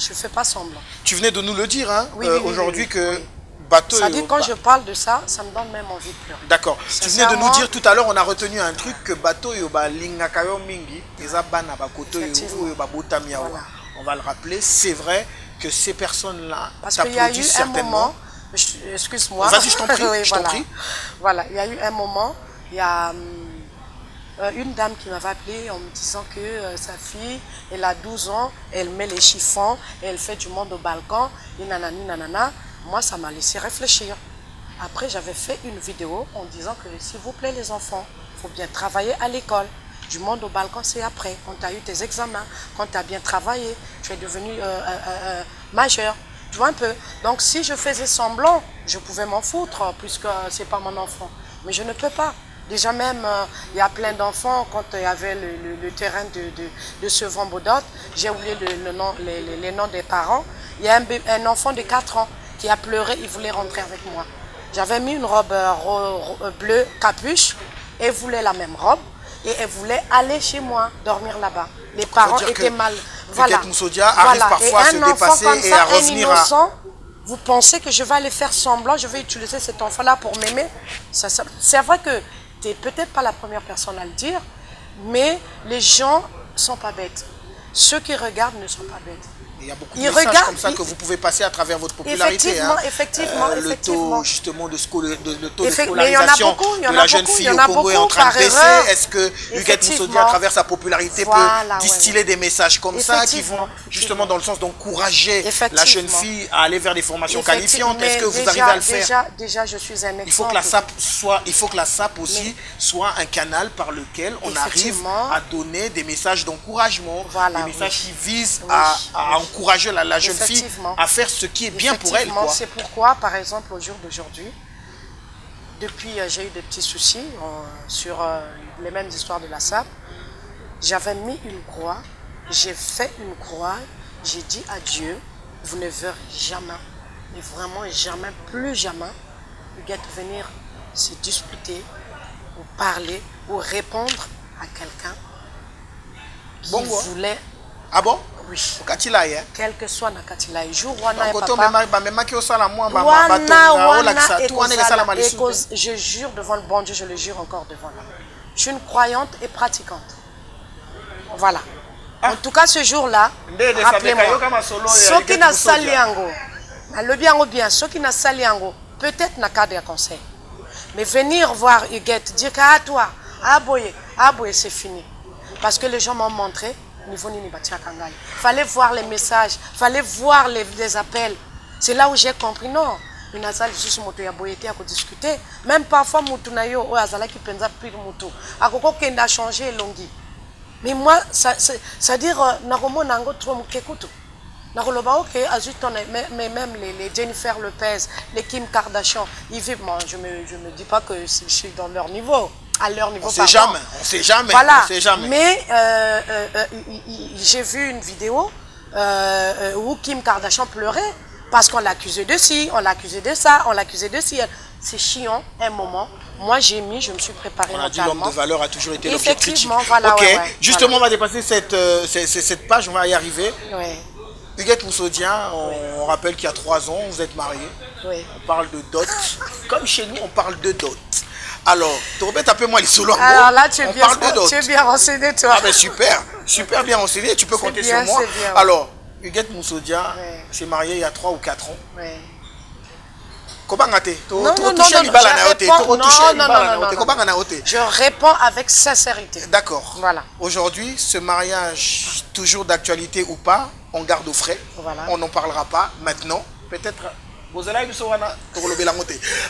Je ne fais pas semblant. Tu venais de nous le dire hein, oui, aujourd'hui oui. que Bateau... Ça dit quand je parle de ça, ça me donne même envie de pleurer. D'accord. Tu venais de nous dire tout à l'heure, on a retenu un truc que Bateau yoba lingakayo mingi, ezabana bakoto yoba botamiawa. On va le rappeler, c'est vrai que ces personnes-là t'applaudissent certainement. Excuse-moi. Vas-y, je t'en prie, oui, je t'en prie. Voilà, il y a eu un moment, il y a une dame qui m'avait appelé en me disant que sa fille, elle a 12 ans, elle met les chiffons, elle fait du monde au balcon, et nanani nanana. Moi, ça m'a laissé réfléchir. Après, j'avais fait une vidéo en disant que s'il vous plaît les enfants, il faut bien travailler à l'école. Du monde au balcon, c'est après. Quand tu as eu tes examens, quand tu as bien travaillé, tu es devenu majeur. Tu vois un peu. Donc, si je faisais semblant, je pouvais m'en foutre puisque ce n'est pas mon enfant. Mais je ne peux pas. Déjà même, il y a plein d'enfants, quand il y avait le terrain de Sevran-Bodot, j'ai oublié les noms des parents. Il y a un enfant de 4 ans qui a pleuré, il voulait rentrer avec moi. J'avais mis une robe bleue capuche, et elle voulait la même robe, et elle voulait aller chez moi, dormir là-bas. Les parents étaient mal. Voilà. Huguette Moussodia arrive parfois à se dépasser et à revenir à... Vous pensez que je vais aller faire semblant, je vais utiliser cet enfant-là pour m'aimer? C'est vrai que tu n'es peut-être pas la première personne à le dire, mais les gens ne sont pas bêtes. Ceux qui regardent ne sont pas bêtes. Il y a beaucoup de messages comme ça que vous pouvez passer à travers votre popularité. Effectivement. Le taux justement de Mais scolarisation de la jeune fille au Congo est en train de baisser. Est-ce que Huguette Moussodia, à travers sa popularité, peut distiller des messages comme ça qui vont justement dans le sens d'encourager la jeune fille à aller vers des formations qualifiantes? Est-ce que vous arrivez à le faire? Déjà, je suis un exemple. Il faut que la SAP aussi soit un canal par lequel on arrive à donner des messages d'encouragement, des messages qui visent à encourager la jeune fille à faire ce qui est bien pour elle. C'est pourquoi, par exemple, au jour d'aujourd'hui, depuis j'ai eu des petits soucis sur les mêmes histoires de la SAP, j'avais mis une croix, j'ai fait une croix, j'ai dit à Dieu, vous ne verrez jamais, mais vraiment jamais, plus jamais, Huguette venir se disputer ou parler ou répondre à quelqu'un qui voulait. Ah bon? Oui. Hein? Quel que soit Nakatilaï. Jour wana et je jure devant le bon Dieu, je le jure encore devant l'homme. Je suis une croyante et pratiquante. Voilà. En tout cas, ce jour-là, rappelez-moi, ceux qui n'a saliango, le bien, ceux qui n'a saliango, peut-être n'a qu'à des conseils. Mais venir voir Huguette, dire qu'à toi, aboye, c'est fini. Parce que les gens m'ont montré. Il fallait voir les messages, il fallait voir les appels. C'est là où j'ai compris, non. Une asal juste moto ya boyete à discuter. Même parfois mutu na yo o azala ki penza pire mutu. Akoko kenda changer longi. Mais moi ça dire nakomo nango trop mukekutu. Nakoloba OK azuton mais même les Jennifer Lopez, les Kim Kardashian, ils vivent, moi je me dis pas que je suis dans leur niveau. À leur niveau, on sait jamais. Voilà. On sait jamais. Mais j'ai vu une vidéo où Kim Kardashian pleurait parce qu'on l'accusait de ci, on l'accusait de ça, on l'accusait de ci. C'est chiant, un moment. Moi, j'ai mis, je me suis préparée mentalement. On a dit l'homme de valeur a toujours été l'objet critique. Effectivement, voilà. Ok, justement, voilà. on va dépasser cette page, on va y arriver. Ouais. Huguette Moussodia, on rappelle qu'il y a 3 ans, vous êtes mariés. Oui. On parle de dot. Comme chez nous, on parle de dot. Alors, tu répètes un peu moi les solos. Alors là, tu es bien renseigné, toi. Ah ben super bien renseigné, tu peux compter sur moi. Bien, alors, Huguette Moussodia s'est mariée il y a 3 ou 4 ans. Oui. Comment tu non, je réponds avec sincérité. D'accord. Voilà. Aujourd'hui, ce mariage, toujours d'actualité ou pas, on garde au frais. Voilà. On n'en parlera pas maintenant. Peut-être...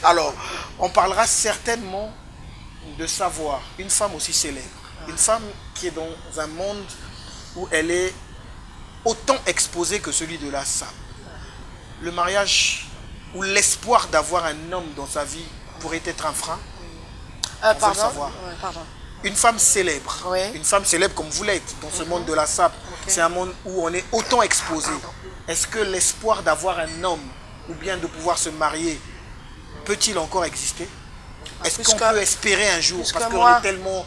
Alors, on parlera certainement de savoir une femme aussi célèbre, une femme qui est dans un monde où elle est autant exposée que celui de la SAP. Le mariage ou l'espoir d'avoir un homme dans sa vie pourrait être un frein. Pardon. Savoir. Une femme célèbre, une femme célèbre comme vous l'êtes dans ce monde de la SAP, c'est un monde où on est autant exposé. Est-ce que l'espoir d'avoir un homme ou bien de pouvoir se marier, peut-il encore exister? Est-ce qu'on peut espérer un jour? Parce qu'on est tellement,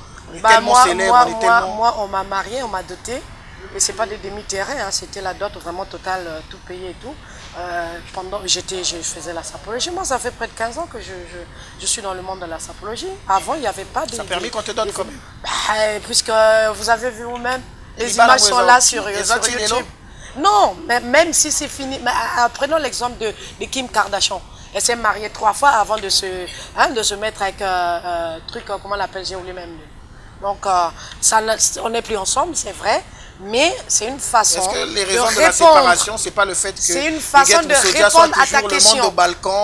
célèbre, Moi, on m'a marié, on m'a doté. Et c'est pas des demi-terrains, hein, c'était la dot vraiment totale, tout payé et tout. Je faisais la sapologie. Moi, ça fait près de 15 ans que je suis dans le monde de la sapologie. Avant, il n'y avait pas de... Ça a permis qu'on te donne quand même. Puisque vous avez vu vous-même, les images sont là sur YouTube. Non, mais même si c'est fini, mais prenons l'exemple de Kim Kardashian. Elle s'est mariée 3 fois avant de se mettre avec un truc, comment on l'appelle, j'ai oublié même. Donc, on n'est plus ensemble, c'est vrai, mais c'est une façon de répondre. Est-ce que les raisons de la séparation, c'est pas le fait que c'est une façon de répondre à ta question.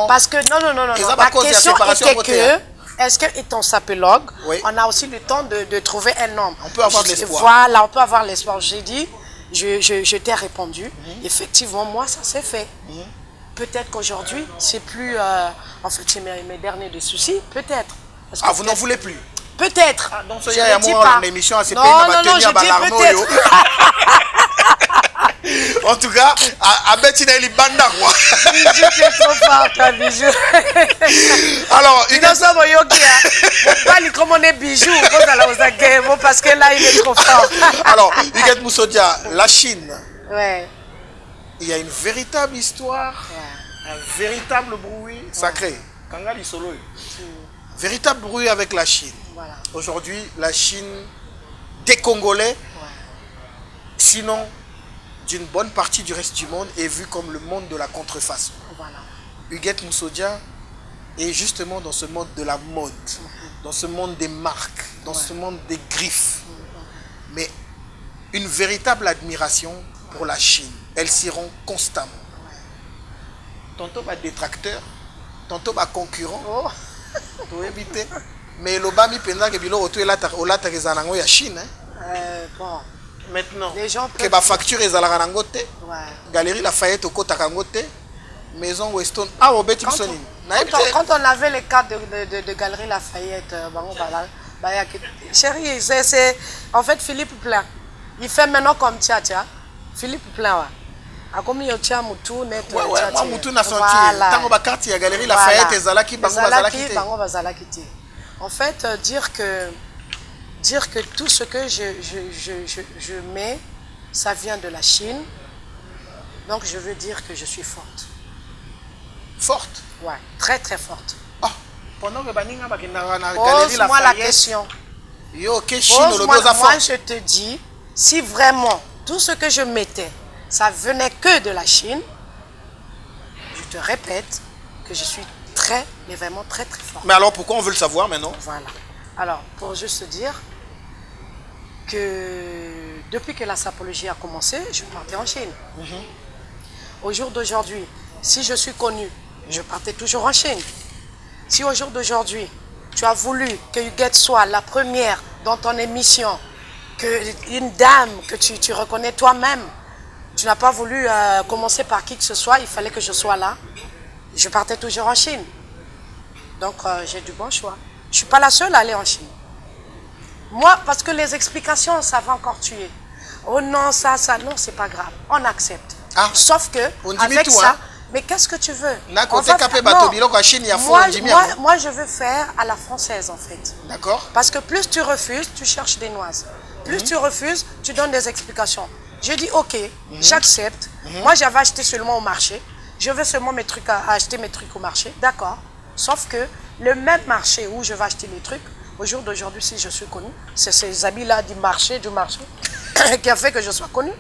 Parce que, non, la question était que, est-ce qu'étant sapologue, on a aussi le temps de trouver un homme? On peut avoir de l'espoir. Voilà, on peut avoir l'espoir. J'ai dit, je t'ai répondu. Effectivement, moi, ça s'est fait. Peut-être qu'aujourd'hui, c'est plus... en fait, c'est mes derniers des soucis. Peut-être. Ah, vous n'en voulez plus? Peut-être. Ah, donc, il y a moi, l'émission à non, je dis peut-être. En tout cas, à Bettina il banda quoi. Bijou, tu es trop fort, toi, Bijou. Alors, comme on est Bijou, parce que là, il est trop fort. Alors, Huguette Moussodia, la Chine. Ouais. Il y a une véritable histoire, un véritable bruit sacré. Kangali Solo. Véritable bruit avec la Chine. Voilà. Aujourd'hui, la Chine, des Congolais, sinon d'une bonne partie du reste du monde est vu comme le monde de la contrefaçon. Voilà. Huguette Moussodia est justement dans ce monde de la mode, dans ce monde des marques, dans ce monde des griffes. Mais une véritable admiration pour la Chine. Elle s'y rend constamment. Tantôt pas détracteur, tantôt pas concurrent. Oh. Mais le bami pendant que bilo auto la Chine. Bon. Maintenant, Les gens que la facture est à la rangote, Ouais. Galerie Lafayette au côté rangote, Maison Weston. Ah, au Betty Sonine. Quand on avait les cartes de Galerie Lafayette, chérie, c'est en fait Philippe Plein. Il fait maintenant comme Tia. Philippe Plein, ouais. A comme il y a Tia Moutou, net. Ouais, moi Moutou n'a senti. Tant que la carte, il y a Galerie Lafayette et Zalaki, Bango Bazalaki. En fait, dire que tout ce que je mets, ça vient de la Chine. Donc je veux dire que je suis forte. Forte? Ouais, très très forte. Ah, pendant que Baninga va Galerie Pose-moi la Lafayette. question. Yo, que Chine le Moi, forte. je te dis, si vraiment tout ce que je mettais, ça venait que de la Chine, je te répète que je suis très, mais vraiment très très forte. Mais alors pourquoi on veut le savoir maintenant? Voilà. Alors, pour juste dire que depuis que la sapologie a commencé, je partais en Chine. Au jour d'aujourd'hui, si je suis connue, je partais toujours en Chine. Si au jour d'aujourd'hui, tu as voulu que Huguette soit la première dans ton émission, une dame que tu reconnais toi-même, tu n'as pas voulu commencer par qui que ce soit, il fallait que je sois là. Je partais toujours en Chine. Donc j'ai du bon choix. Je ne suis pas la seule à aller en Chine. Moi, parce que les explications, ça va encore tuer. Oh non, ça, non, c'est pas grave. On accepte. Ah, sauf que, on dit avec tout, ça, hein? Mais qu'est-ce que tu veux? Moi, je veux faire à la française, en fait. D'accord. Parce que plus tu refuses, tu cherches des noises. Plus tu refuses, tu donnes des explications. Je dis, ok, j'accepte. Moi, j'avais acheté seulement au marché. Je veux seulement acheter mes trucs au marché. D'accord. Sauf que le même marché où je vais acheter les trucs, au jour d'aujourd'hui, si je suis connue, c'est ces habits-là du marché, qui a fait que je sois connue.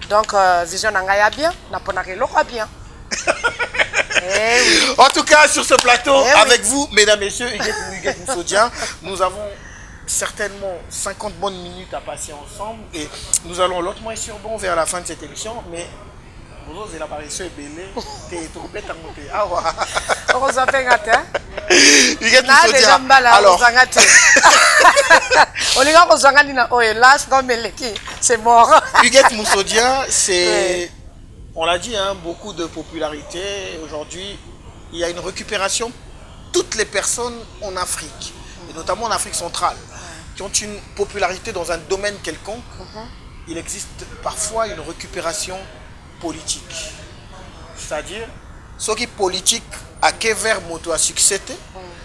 Donc, Vision Nangaya bien, Naponarelo bien. Oui. En tout cas, sur ce plateau, avec vous, mesdames, messieurs, Huguette Moussodia, nous avons certainement 50 bonnes minutes à passer ensemble et nous allons lentement et sûrement vers la fin de cette émission, mais vous avez l'apparition belée, t'es trop bête à monter. Ah ouais. Huguette Moussodia, alors... c'est mort. Huguette Moussodia, c'est... On l'a dit, hein, beaucoup de popularité. Aujourd'hui, il y a une récupération. Toutes les personnes en Afrique, et notamment en Afrique centrale, qui ont une popularité dans un domaine quelconque, il existe parfois une récupération politique. C'est-à-dire, ce qui est politique à quel vers moto à succès,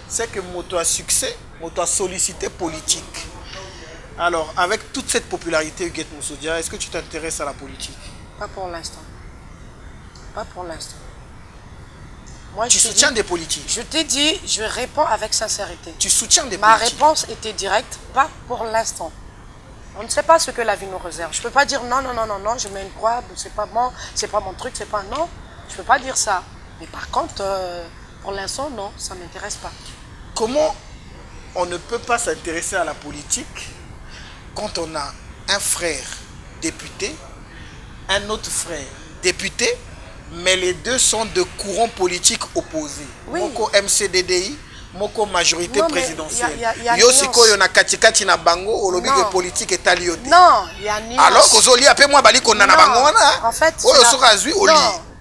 c'est que moto à succès, moto à sollicité politique. Alors, avec toute cette popularité, Huguette Moussodia, est-ce que tu t'intéresses à la politique? Pas pour l'instant. Pas pour l'instant. Moi, tu soutiens des politiques? Je t'ai dit, je réponds avec sincérité. Tu soutiens des politiques? Ma réponse était directe, pas pour l'instant. On ne sait pas ce que la vie nous réserve. Je ne peux pas dire non, je mets une croix, c'est pas bon, c'est pas mon truc, c'est pas... Non, je ne peux pas dire ça. Mais par contre, pour l'instant, non, ça ne m'intéresse pas. Comment on ne peut pas s'intéresser à la politique quand on a un frère député, un autre frère député, mais les deux sont de courants politiques opposés? Oui. Moko MCDDI, moko majorité présidentielle. Yo siko yo na katikati na bango olobi que politique est allié. Non, il y a nuance. Alors qu'ozoli après moi bali kona na bango wana. En fait,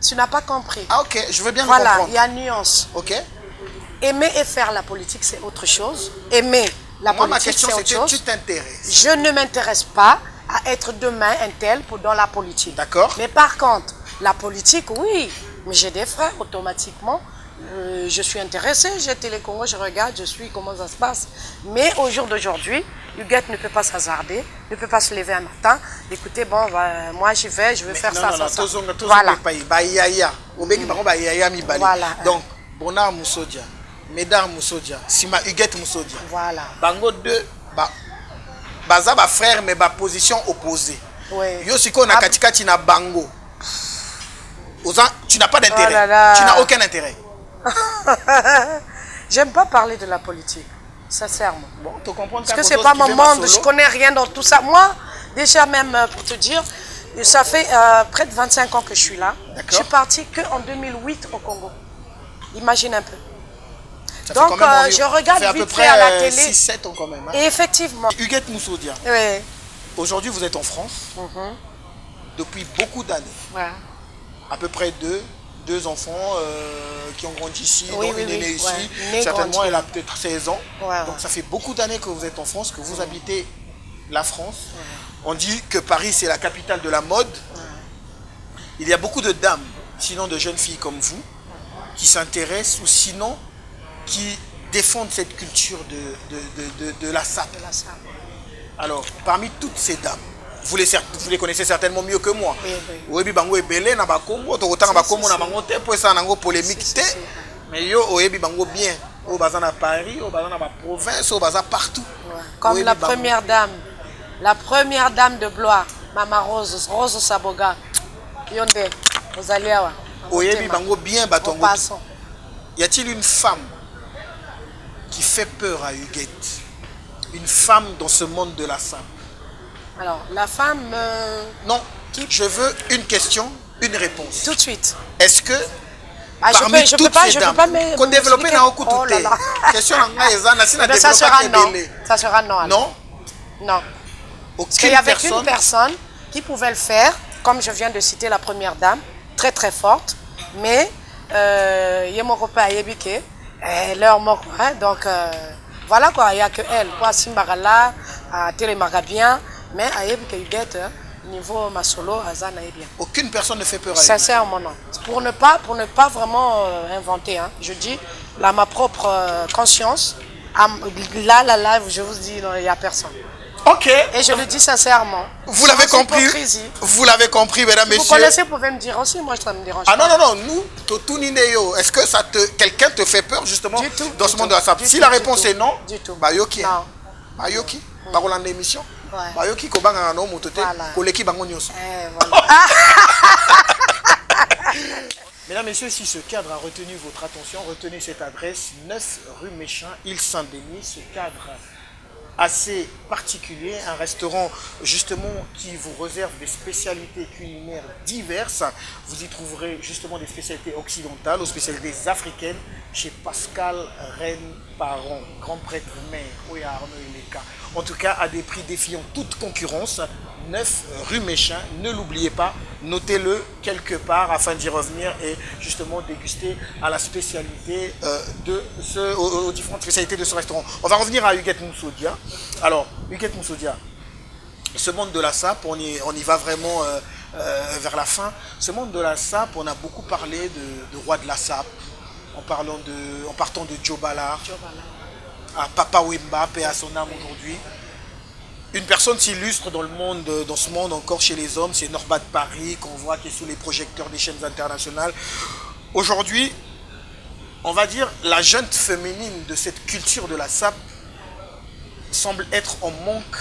tu n'as pas compris. Ah ok, je veux bien le comprendre. comprendre. Il y a nuance. Ok. Aimer et faire la politique, c'est autre chose. Aimer la politique, c'est autre chose. Tu t'intéresses. Je ne m'intéresse pas à être demain un tel dans la politique. D'accord. Mais par contre, la politique, oui. Mais j'ai des frères, automatiquement. Je suis intéressée, j'ai Télé Congo, je regarde, je suis comment ça se passe. Mais au jour d'aujourd'hui, Huguette ne peut pas s'hasarder, ne peut pas se lever un matin. Écoutez, bon, moi j'y vais, je veux faire ça. Voilà. Voilà. Donc, Bonnard Moussodia, Médard Moussodia, Sima Huguette Moussodia. Voilà. Bango 2, baza ba frère mais ba position opposée. Oui. Yo siko na katikati na bango. Tu n'as pas d'intérêt. Oh là là. Tu n'as aucun intérêt. J'aime pas parler de la politique, sincèrement. Bon, tu comprends. Parce que c'est pas mon monde, je connais rien dans tout ça. Moi, déjà même pour te dire, ça fait près de 25 ans que je suis là. Je suis partie qu'en 2008 au Congo. Imagine un peu. Donc je regarde vite fait à la télé. 6-7 ans quand même. Hein. Et effectivement. Huguette Moussodia. Oui. Aujourd'hui, vous êtes en France depuis beaucoup d'années. Ouais. À peu près deux enfants qui ont grandi ici, Oui, dont une est née ici. Né, Certainement, grandi. elle a peut-être 16 ans. Ouais, Donc ça fait beaucoup d'années que vous êtes en France, que vous habitez la France. On dit que Paris, c'est la capitale de la mode. Il y a beaucoup de dames, sinon de jeunes filles comme vous, qui s'intéressent ou sinon qui défendent cette culture de la SAP. Alors, parmi toutes ces dames, vous les connaissez certainement mieux que moi. Oui. Mais yo oyebi bango bien. Au bazan à Paris, au bazan à province, au bazan partout. Comme la première dame de gloire, Mama Rose Saboga. Yonde, Ozaliawa. Oyebi bango bien batongo. Passons. Y a-t-il une femme qui fait peur à Huguette? Une femme dans ce monde de la SAP? Alors, la femme... Non, je veux une question, une réponse. Tout de suite. Est-ce que parmi toutes ces dames, qu'on développe oh là là. question Ça sera non. Ça sera non. Non? Non. Parce qu'il y avait une personne qui pouvait le faire, comme je viens de citer la première dame, très très forte, mais il y a mon copain Yebike, leur mot, donc voilà quoi, il n'y a que elle, quoi, Simbarala, Télémaga bien, mais à Yebike Huguette, niveau Masolo, Azana est bien. Aucune personne ne fait peur à elle. Sincèrement, non. Pour ne pas vraiment inventer, hein. Je dis, là, ma propre conscience, là, je vous dis, il n'y a personne. Ok. Et je le dis sincèrement. Vous l'avez compris. Vous l'avez compris, mesdames, messieurs. Vous connaissez, vous pouvez me dire aussi, moi, ça me dérange pas. Ah non, nous, tout Nineyo, est-ce que quelqu'un te fait peur, justement, dans ce monde de la SAP? Si la réponse est non, bah yoki. Non. Bah yoki. Bah on émission. Bah yoki, kobanga no motote, koleki bango nyos. Mesdames, Messieurs, si ce cadre a retenu votre attention, retenez cette adresse, 9 rue Méchin, île Saint-Denis. Ce cadre assez particulier, un restaurant justement qui vous réserve des spécialités culinaires diverses. Vous y trouverez justement des spécialités occidentales, aux spécialités africaines, chez Pascal Rennes Parent, grand prêtre maire, Oya Arnaud Eleka. En tout cas, à des prix défiant toute concurrence. 9 rue Méchin, ne l'oubliez pas, notez-le quelque part afin d'y revenir et justement déguster à la spécialité aux différentes spécialités de ce restaurant. On va revenir à Huguette Moussodia. Alors, Huguette Moussodia, ce monde de la SAP, on y va vraiment vers la fin. Ce monde de la SAP, on a beaucoup parlé de roi de la SAP, en partant de Joe Ballard, à Papa Wemba, paix à son âme aujourd'hui. Une personne s'illustre dans ce monde encore chez les hommes, c'est Norbat Paris, qu'on voit qui est sous les projecteurs des chaînes internationales. Aujourd'hui, on va dire, la jeune féminine de cette culture de la SAP semble être en manque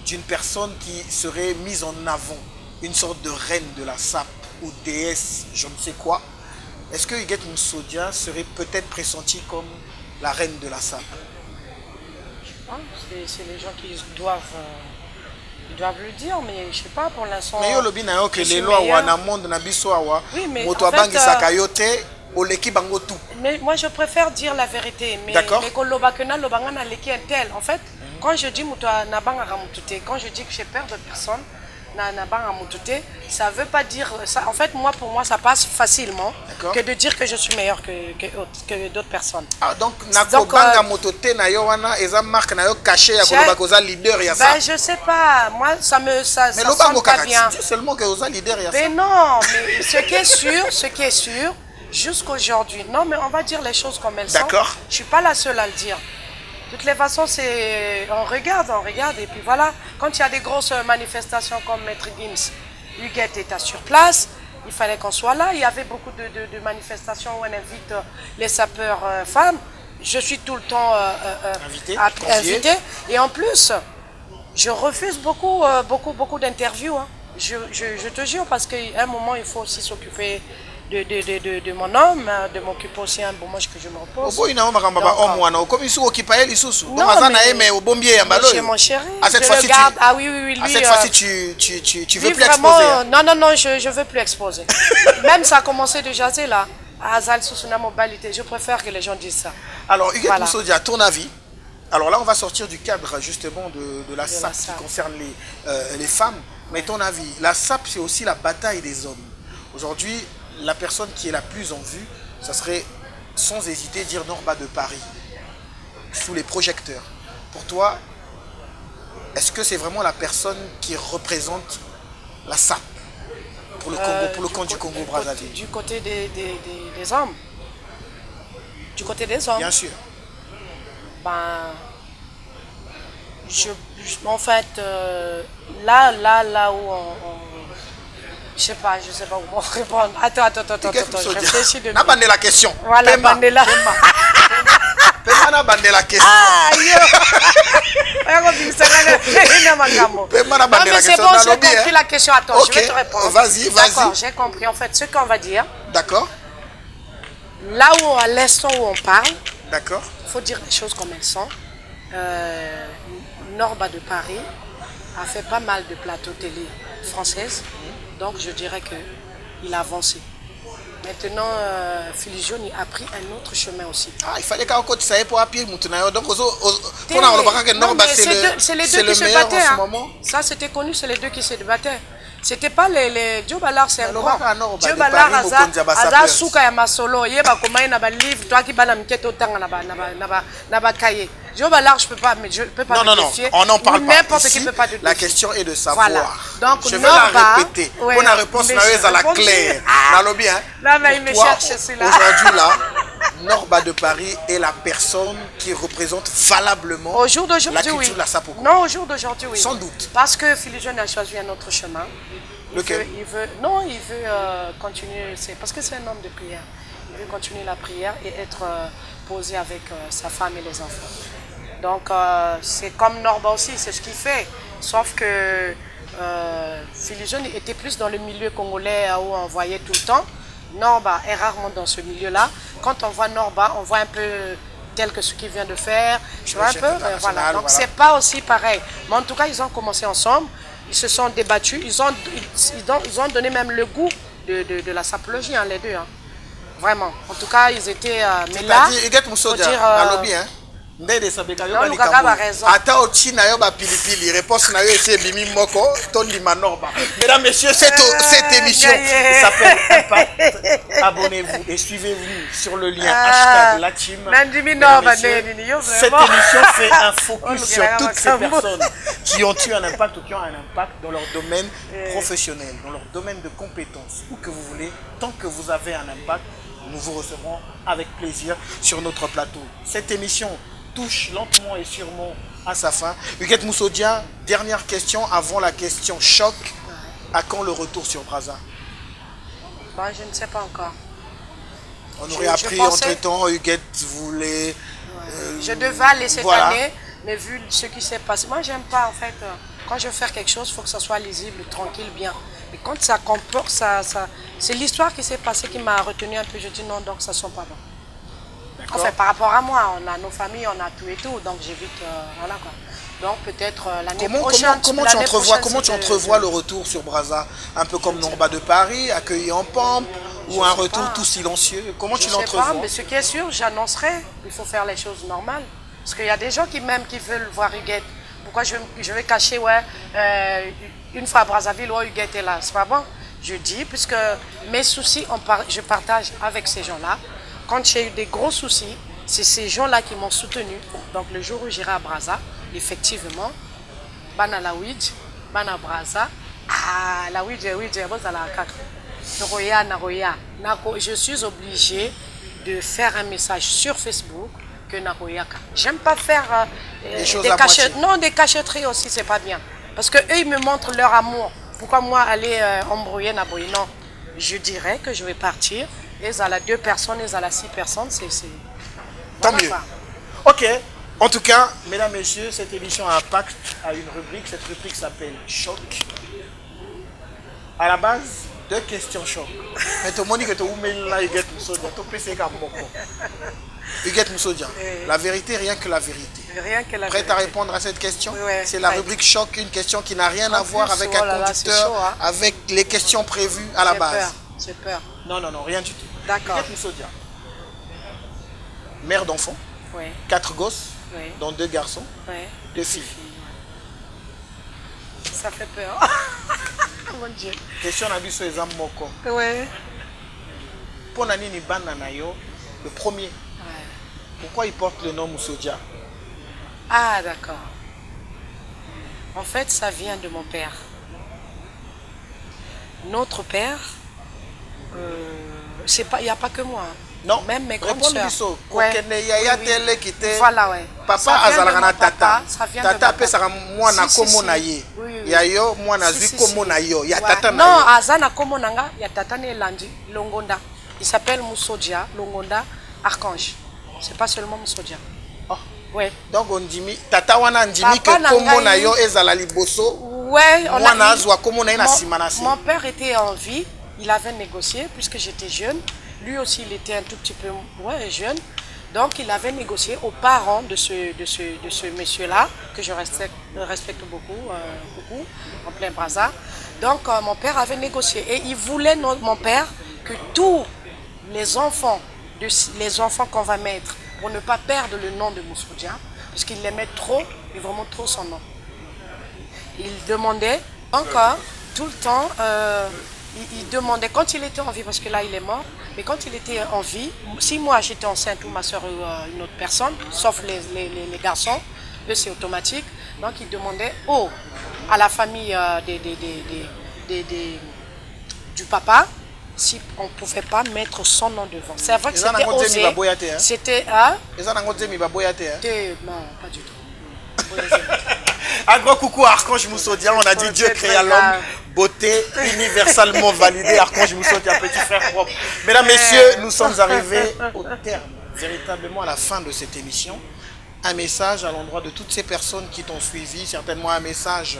d'une personne qui serait mise en avant, une sorte de reine de la SAP ou déesse, je ne sais quoi. Est-ce que Huguette Moussodia serait peut-être pressentie comme la reine de la SAP? C'est les gens qui doivent le dire, mais je sais pas pour l'instant. Mais yo lobi na yo que les lois wana monde na biso awa. Oui, mais moto abangi sakayote oleki bango tout. Mais moi je préfère dire la vérité. Mais koloba kena lobanga na leki tel. En fait, quand je dis moto na banga ramutute, quand je dis que j'ai peur de personne, ça ne veut pas dire ça. En fait, pour moi, ça passe facilement que de dire que je suis meilleur que d'autres personnes. Ah, donc, je sais pas. Moi, ça sonne pas bien. Seulement que vous leader. Mais non, mais ce qui est sûr, jusqu'aujourd'hui. Non, mais on va dire les choses comme elles sont. D'accord. Je suis pas la seule à le dire. De toutes les façons, on regarde, et puis voilà. Quand il y a des grosses manifestations comme Maître Gims, Huguette était sur place, il fallait qu'on soit là. Il y avait beaucoup de manifestations où on invite les sapeurs femmes. Je suis tout le temps invitée. Et en plus, je refuse beaucoup d'interviews. Hein. Je te jure, parce qu'à un moment, il faut aussi s'occuper de mon homme, de m'occuper aussi un bon moment que je me repose. Oboyi na makambo ba homme wana okomi su okipa ye lisusu. Donc Non, aza na mais- ye mais obombi ye yamba Chez loyo. mon chéri, À cette je fois-ci le garde. tu Ah oui, oui, oui, lui, à cette fois-ci tu veux lui, plus vraiment, exposer. Hein. non, je veux plus exposer. Même ça a commencé de jaser là. À Azal Susuna Mobilité, je préfère que les gens disent ça. Alors Huguette Voilà. Moussoudi, à ton avis, alors là on va sortir du cadre justement de la SAP qui SAP. concerne les femmes, mais ton avis, la SAP c'est aussi la bataille des hommes. Aujourd'hui, la personne qui est la plus en vue, ça serait sans hésiter dire Norba de Paris, sous les projecteurs. Pour toi, est-ce que c'est vraiment la personne qui représente la SAP pour le Congo, pour le compte du Congo Brazzaville? Du côté des hommes. Du côté des hommes. Bien sûr. Ben, en fait, là où je sais pas comment répondre. Attends, je réfléchis de n'a pas la question. Voilà, Pema. Bandela. Pema n'a pas la question. Ah, yo! Pema n'a Non, pas la mais c'est question. bon, Dans j'ai lobby, compris hein. la question. Attends, Ok, je vais te répondre. vas-y. D'accord, j'ai compris. En fait, ce qu'on va dire, D'accord, là où, à l'instant où on parle, d'accord. il faut dire les choses comme elles sont. Norba de Paris a fait pas mal de plateaux télé françaises, donc je dirais qu'il a avancé. Maintenant, Filigio a pris un autre chemin aussi. Ah, il fallait qu'un côté ça pour appuyer Moutunayo. Donc, Non, mais c'est les deux le qui se meilleur en battaient. ce Hein. moment. Ça, c'était connu, c'est les deux qui se battaient. C'était pas les Joe Ballard, c'est un Alors, grand. baka Norba Joe de Ballard, Paris, Mokonzi Abassa Aza Pers. Souka ya Masolo, Yeba Komaï na ba livre, toi qui bana miketo tanga na ba cahier. Joe Ballard, je peux pas Non, me non, défier. on n'en parle pas. N'importe qui Ici, peut pas te la défier. question est de savoir. Voilà. Donc, je vais la Norba, répéter. ouais, Pour la réponse, mais na je à la réponds claire. plus. Dans le bien. Là, mais il me Toi, cherche celui-là. aujourd'hui, là, Norba de Paris est la personne qui représente valablement Au jour la d'aujourd'hui, culture oui. de la Sapo. Non, au jour d'aujourd'hui, oui. Sans doute. Parce que Filigio a choisi un autre chemin. Lequel? Il veut continuer, parce que c'est un homme de prière. Il veut continuer la prière et être posé avec sa femme et les enfants. Donc, c'est comme Norba aussi, c'est ce qu'il fait. Sauf que Filigio était plus dans le milieu congolais où on voyait tout le temps. Norba est rarement dans ce milieu-là. Quand on voit Norba, on voit un peu tel que ce qu'il vient de faire. Tu vois un peu? Voilà. Donc, c'est pas aussi pareil. Mais en tout cas, ils ont commencé ensemble. Ils se sont débattus, ils ont donné même le goût de la sapologie, hein, les deux. Hein. Vraiment. En tout cas, ils étaient... mais là, Huguette Moussoudi, faut dire, dans le bien. Ndede sabeka yo non, balikambo. Lukaka a raison. Ata oti na yo ba pilipili. Réponse na yo ete bimi moko tondi manorba. Mesdames, messieurs, cette émission s'appelle Impact. Abonnez-vous et suivez-vous sur le lien hashtag la team. Mesdames, messieurs, cette émission fait un focus sur toutes ces personnes qui ont eu un impact ou qui ont un impact dans leur domaine professionnel, dans leur domaine de compétences, où que vous voulez, tant que vous avez un impact, nous vous recevrons avec plaisir sur notre plateau. Cette émission touche lentement et sûrement à sa fin. Huguette Moussodia, dernière question avant la question choc. À quand le retour sur Brazza? Je ne sais pas encore. On aurait appris entre-temps, Huguette voulait... je devais aller cette voilà. année, mais vu ce qui s'est passé, moi j'aime pas en fait, quand je veux faire quelque chose, il faut que ça soit lisible, tranquille, bien. Et quand ça comporte, c'est l'histoire qui s'est passée qui m'a retenu un peu, je dis non, donc ça ne sent pas bon. Enfin, par rapport à moi, on a nos familles, on a tout et tout, donc j'évite, voilà quoi. Donc peut-être l'année prochaine... Comment tu entrevois le retour sur Brazza? Un peu comme Norba de Paris, accueilli en pompe, ou un retour tout silencieux? Comment tu l'entrevois? Mais ce qui est sûr, j'annoncerai, il faut faire les choses normales. Parce qu'il y a des gens qui veulent voir Huguette. Pourquoi je vais cacher, une fois à Brazzaville, Huguette est là, c'est pas bon. Je dis, puisque mes soucis, je partage avec ces gens-là. Quand j'ai eu des gros soucis, c'est ces gens-là qui m'ont soutenu. Donc le jour où j'irai à Brazza, effectivement, Bana la Ouidj, Bana Brazza, la Ouidj, je suis obligée de faire un message sur Facebook que Naroyaka. J'aime pas faire des cachotteries aussi, c'est pas bien. Parce qu'eux, ils me montrent leur amour. Pourquoi moi aller embrouiller Naboy? Non, je dirais que je vais partir. Et à la 2 personnes, et à la 6 personnes, c'est... Tant mieux. Ok. En tout cas, mesdames, messieurs, cette émission Impact a une rubrique. Cette rubrique s'appelle Choc. À la base, deux questions choc. Mais tout le monde dit que tu as eu Huguette Moussodia. Tu peux essayer comme beaucoup. Huguette Moussodia, la vérité, rien que la vérité. Rien que la Prête vérité. à répondre à cette question? Oui, c'est la prête. rubrique choc, une question qui n'a rien En à voir plus, avec oh un là là, conducteur, c'est chaud, hein. avec les questions prévues à la base. J'ai peur. Non, non, non, rien du tout. D'accord. Huguette Moussodia, mère d'enfants, Oui, 4 gosses, oui, dont 2 garçons, oui. 2 filles. Ça fait peur. Mon Dieu. Question na biso eza moko. Oui. Pour nani bana na yo, le premier, pourquoi il porte le nom Moussodia? Ah, d'accord. En fait, ça vient de mon père. Notre père, il n'y a pas que moi. Non, Même mes grandes réponds sœurs. biso. Ouais. Kokene yaya Oui, oui. tele qui te Voilà, ouais. papa Ça vient de azalaka mon na tata. papa, ça vient de Tata mon pe saka mwana Si, komo si. na ye. Oui, oui. Ya yo mwana Si, zwi si, komo si. na yo, ya Ouais. tata na Non, yo. Azana Komonanga, il y a Tata Nelandi, Longonda. Il s'appelle Moussodia, Longonda, Archange. C'est pas seulement Moussodia. Oh. Ouais. Donc on dit tata wana ndimi Papa que na komo na ngai- yo ezala liboso. Ouais, on Mwana a azwa komo na ye na sima na se. mon père était en vie, il avait négocié puisque j'étais jeune. Lui aussi, il était un tout petit peu jeune. Donc, il avait négocié aux parents de ce monsieur-là, que je respecte beaucoup, en plein Brazza. Donc, mon père avait négocié. Et il voulait, mon père, que tous les enfants qu'on va mettre, pour ne pas perdre le nom de Moussodia, parce qu'il l'aimait trop, et vraiment trop son nom. Il demandait encore tout le temps, il demandait quand il était en vie, parce que là il est mort, mais quand il était en vie, si moi j'étais enceinte ou ma soeur ou une autre personne, sauf les garçons, eux c'est automatique, donc il demandait à la famille du papa si on ne pouvait pas mettre son nom devant. C'est vrai que Eza c'était nango nzemi osé. baboya te, hein? C'était Eza nango nzemi baboya te, hein? non, pas du tout. Un gros coucou à Archange Moussodia, on a dit Dieu créa l'homme, beauté universellement validée, Archange Moussodia, petit frère propre. Mesdames, messieurs, nous sommes arrivés au terme, véritablement à la fin de cette émission. Un message à l'endroit de toutes ces personnes qui t'ont suivi, certainement un message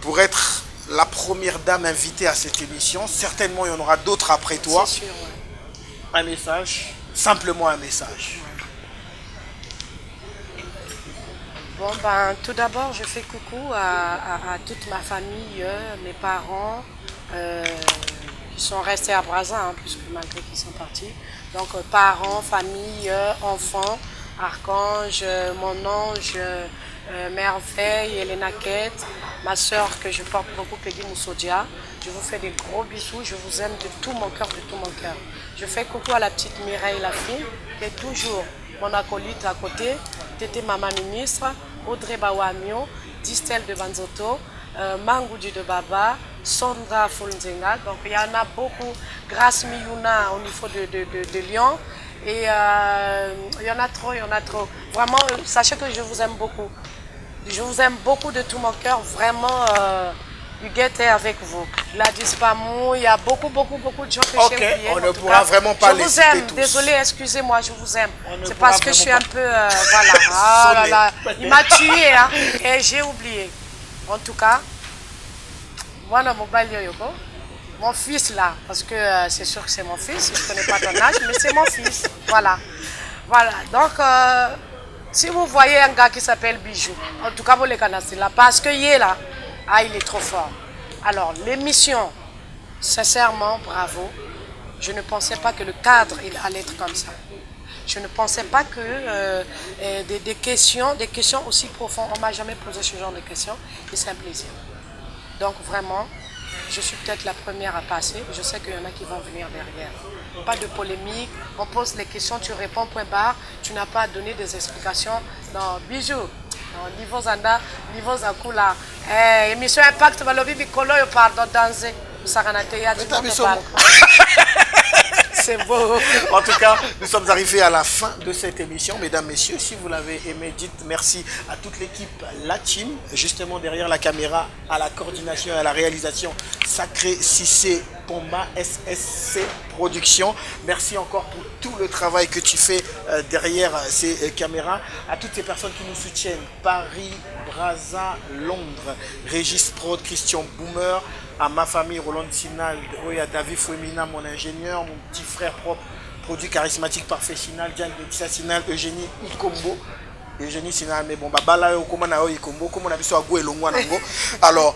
pour être la première dame invitée à cette émission. Certainement, il y en aura d'autres après toi. C'est sûr, ouais. Un message, simplement un message. Bon, ben, tout d'abord, je fais coucou à toute ma famille, mes parents, qui sont restés à Brazza, hein, puisque malgré qu'ils sont partis. Donc, parents, famille, enfants, Archange, mon ange, Merveille, Elena Kette, ma soeur que je porte beaucoup, Peggy Moussodia. Je vous fais des gros bisous, je vous aime de tout mon cœur, de tout mon cœur. Je fais coucou à la petite Mireille, la fille, qui est toujours mon acolyte à côté, Tété Maman Ministre, Audrey Bawamio, Distel de Banzoto, Mangoudi de Baba, Sondra Fulzenga. Donc il y en a beaucoup, Grâce Miyuna au niveau de Lyon. Et il y en a trop. Vraiment, sachez que je vous aime beaucoup. Je vous aime beaucoup de tout mon cœur, vraiment. Huguette est avec vous. Gladys Pamou, il y a beaucoup de gens que j'ai oubliés. On ne pourra vraiment pas les citer tous. Je vous aime, désolé, excusez-moi, je vous aime. C'est pourra parce que je suis un vraiment peu, voilà. Ah là là, il m'a tué, hein, et j'ai oublié. En tout cas, moi, mon fils là, parce que c'est sûr que c'est mon fils, je ne connais pas ton âge, mais c'est mon fils. Voilà. Donc, si vous voyez un gars qui s'appelle Bijou, en tout cas, vous les connaissez là, parce qu'il est là. Ah, il est trop fort. Alors, l'émission, sincèrement, bravo. Je ne pensais pas que le cadre il allait être comme ça. Je ne pensais pas que des questions aussi profondes, on ne m'a jamais posé ce genre de questions, et c'est un plaisir. Donc, vraiment, je suis peut-être la première à passer. Je sais qu'il y en a qui vont venir derrière. Pas de polémique, on pose les questions, tu réponds, point barre. Tu n'as pas à donner des explications. Non, bisous. Niveau Zanda, niveau Zakula. Émission Impact, Balobi Bikolo, pardon, danser. C'est beau. En tout cas, nous sommes arrivés à la fin de cette émission. Mesdames, messieurs, si vous l'avez aimé, dites merci à toute l'équipe, la team, justement derrière la caméra, à la coordination et à la réalisation. Sacré Cissé Pomba, SSC Productions. Merci encore pour tout le travail que tu fais derrière ces caméras. À toutes ces personnes qui nous soutiennent, Paris, Brazza, Londres, Régis Prod, Christian Boomer, à ma famille, Roland Sinal, à David Fouemina, mon ingénieur, mon petit frère propre, produit charismatique parfait Sinal, Diane Betissa Sinal, Eugénie Ukombo. Eugénie Sinal, mais bon, alors,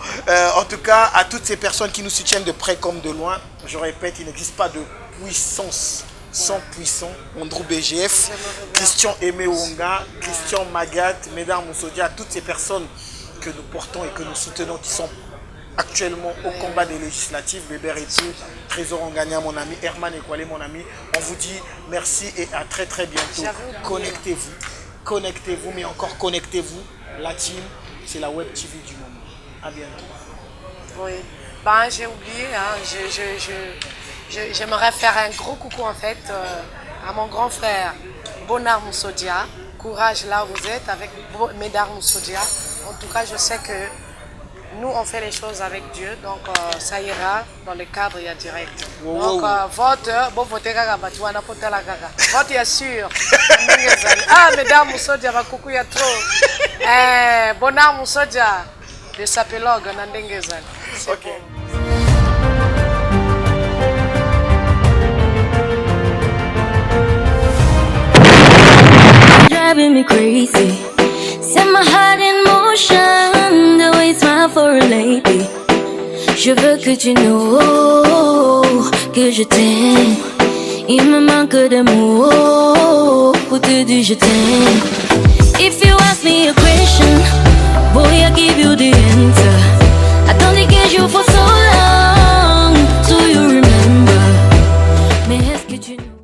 en tout cas, à toutes ces personnes qui nous soutiennent de près comme de loin, je répète, il n'existe pas de puissance sans puissant. Andrew BGF, Christian Aimé Wonga, Christian Magat, Médard Moussodia, toutes ces personnes que nous portons et que nous soutenons qui sont actuellement au combat des législatives, Weber et tout, Trésor Ngania, mon ami, Herman Ekwale, mon ami, on vous dit merci et à très très bientôt. Connectez-vous. Connectez-vous, mais encore connectez-vous. La team, c'est la web TV du moment. À bientôt. Oui, ben, j'ai oublié, hein. J'aimerais faire un gros coucou en fait à mon grand frère Bonar Moussodia. Courage là où vous êtes avec Médard Moussodia. En tout cas, je sais que nous, on fait les choses avec Dieu, donc ça ira dans le cadre, il y a direct. Donc, vote, bon, votez gaga, vote, il y a sûr. Ah, Médard Moussodia, va coucou, il y a trop. Bonar Moussodia, de Sapelog, Nandengezal. Ok. Driving me crazy, set my heart in motion, the way you smile for a lady. Je veux que tu know que je t'aime. Il me manque de mots pour te dire je t'aime. If you ask me a question, boy,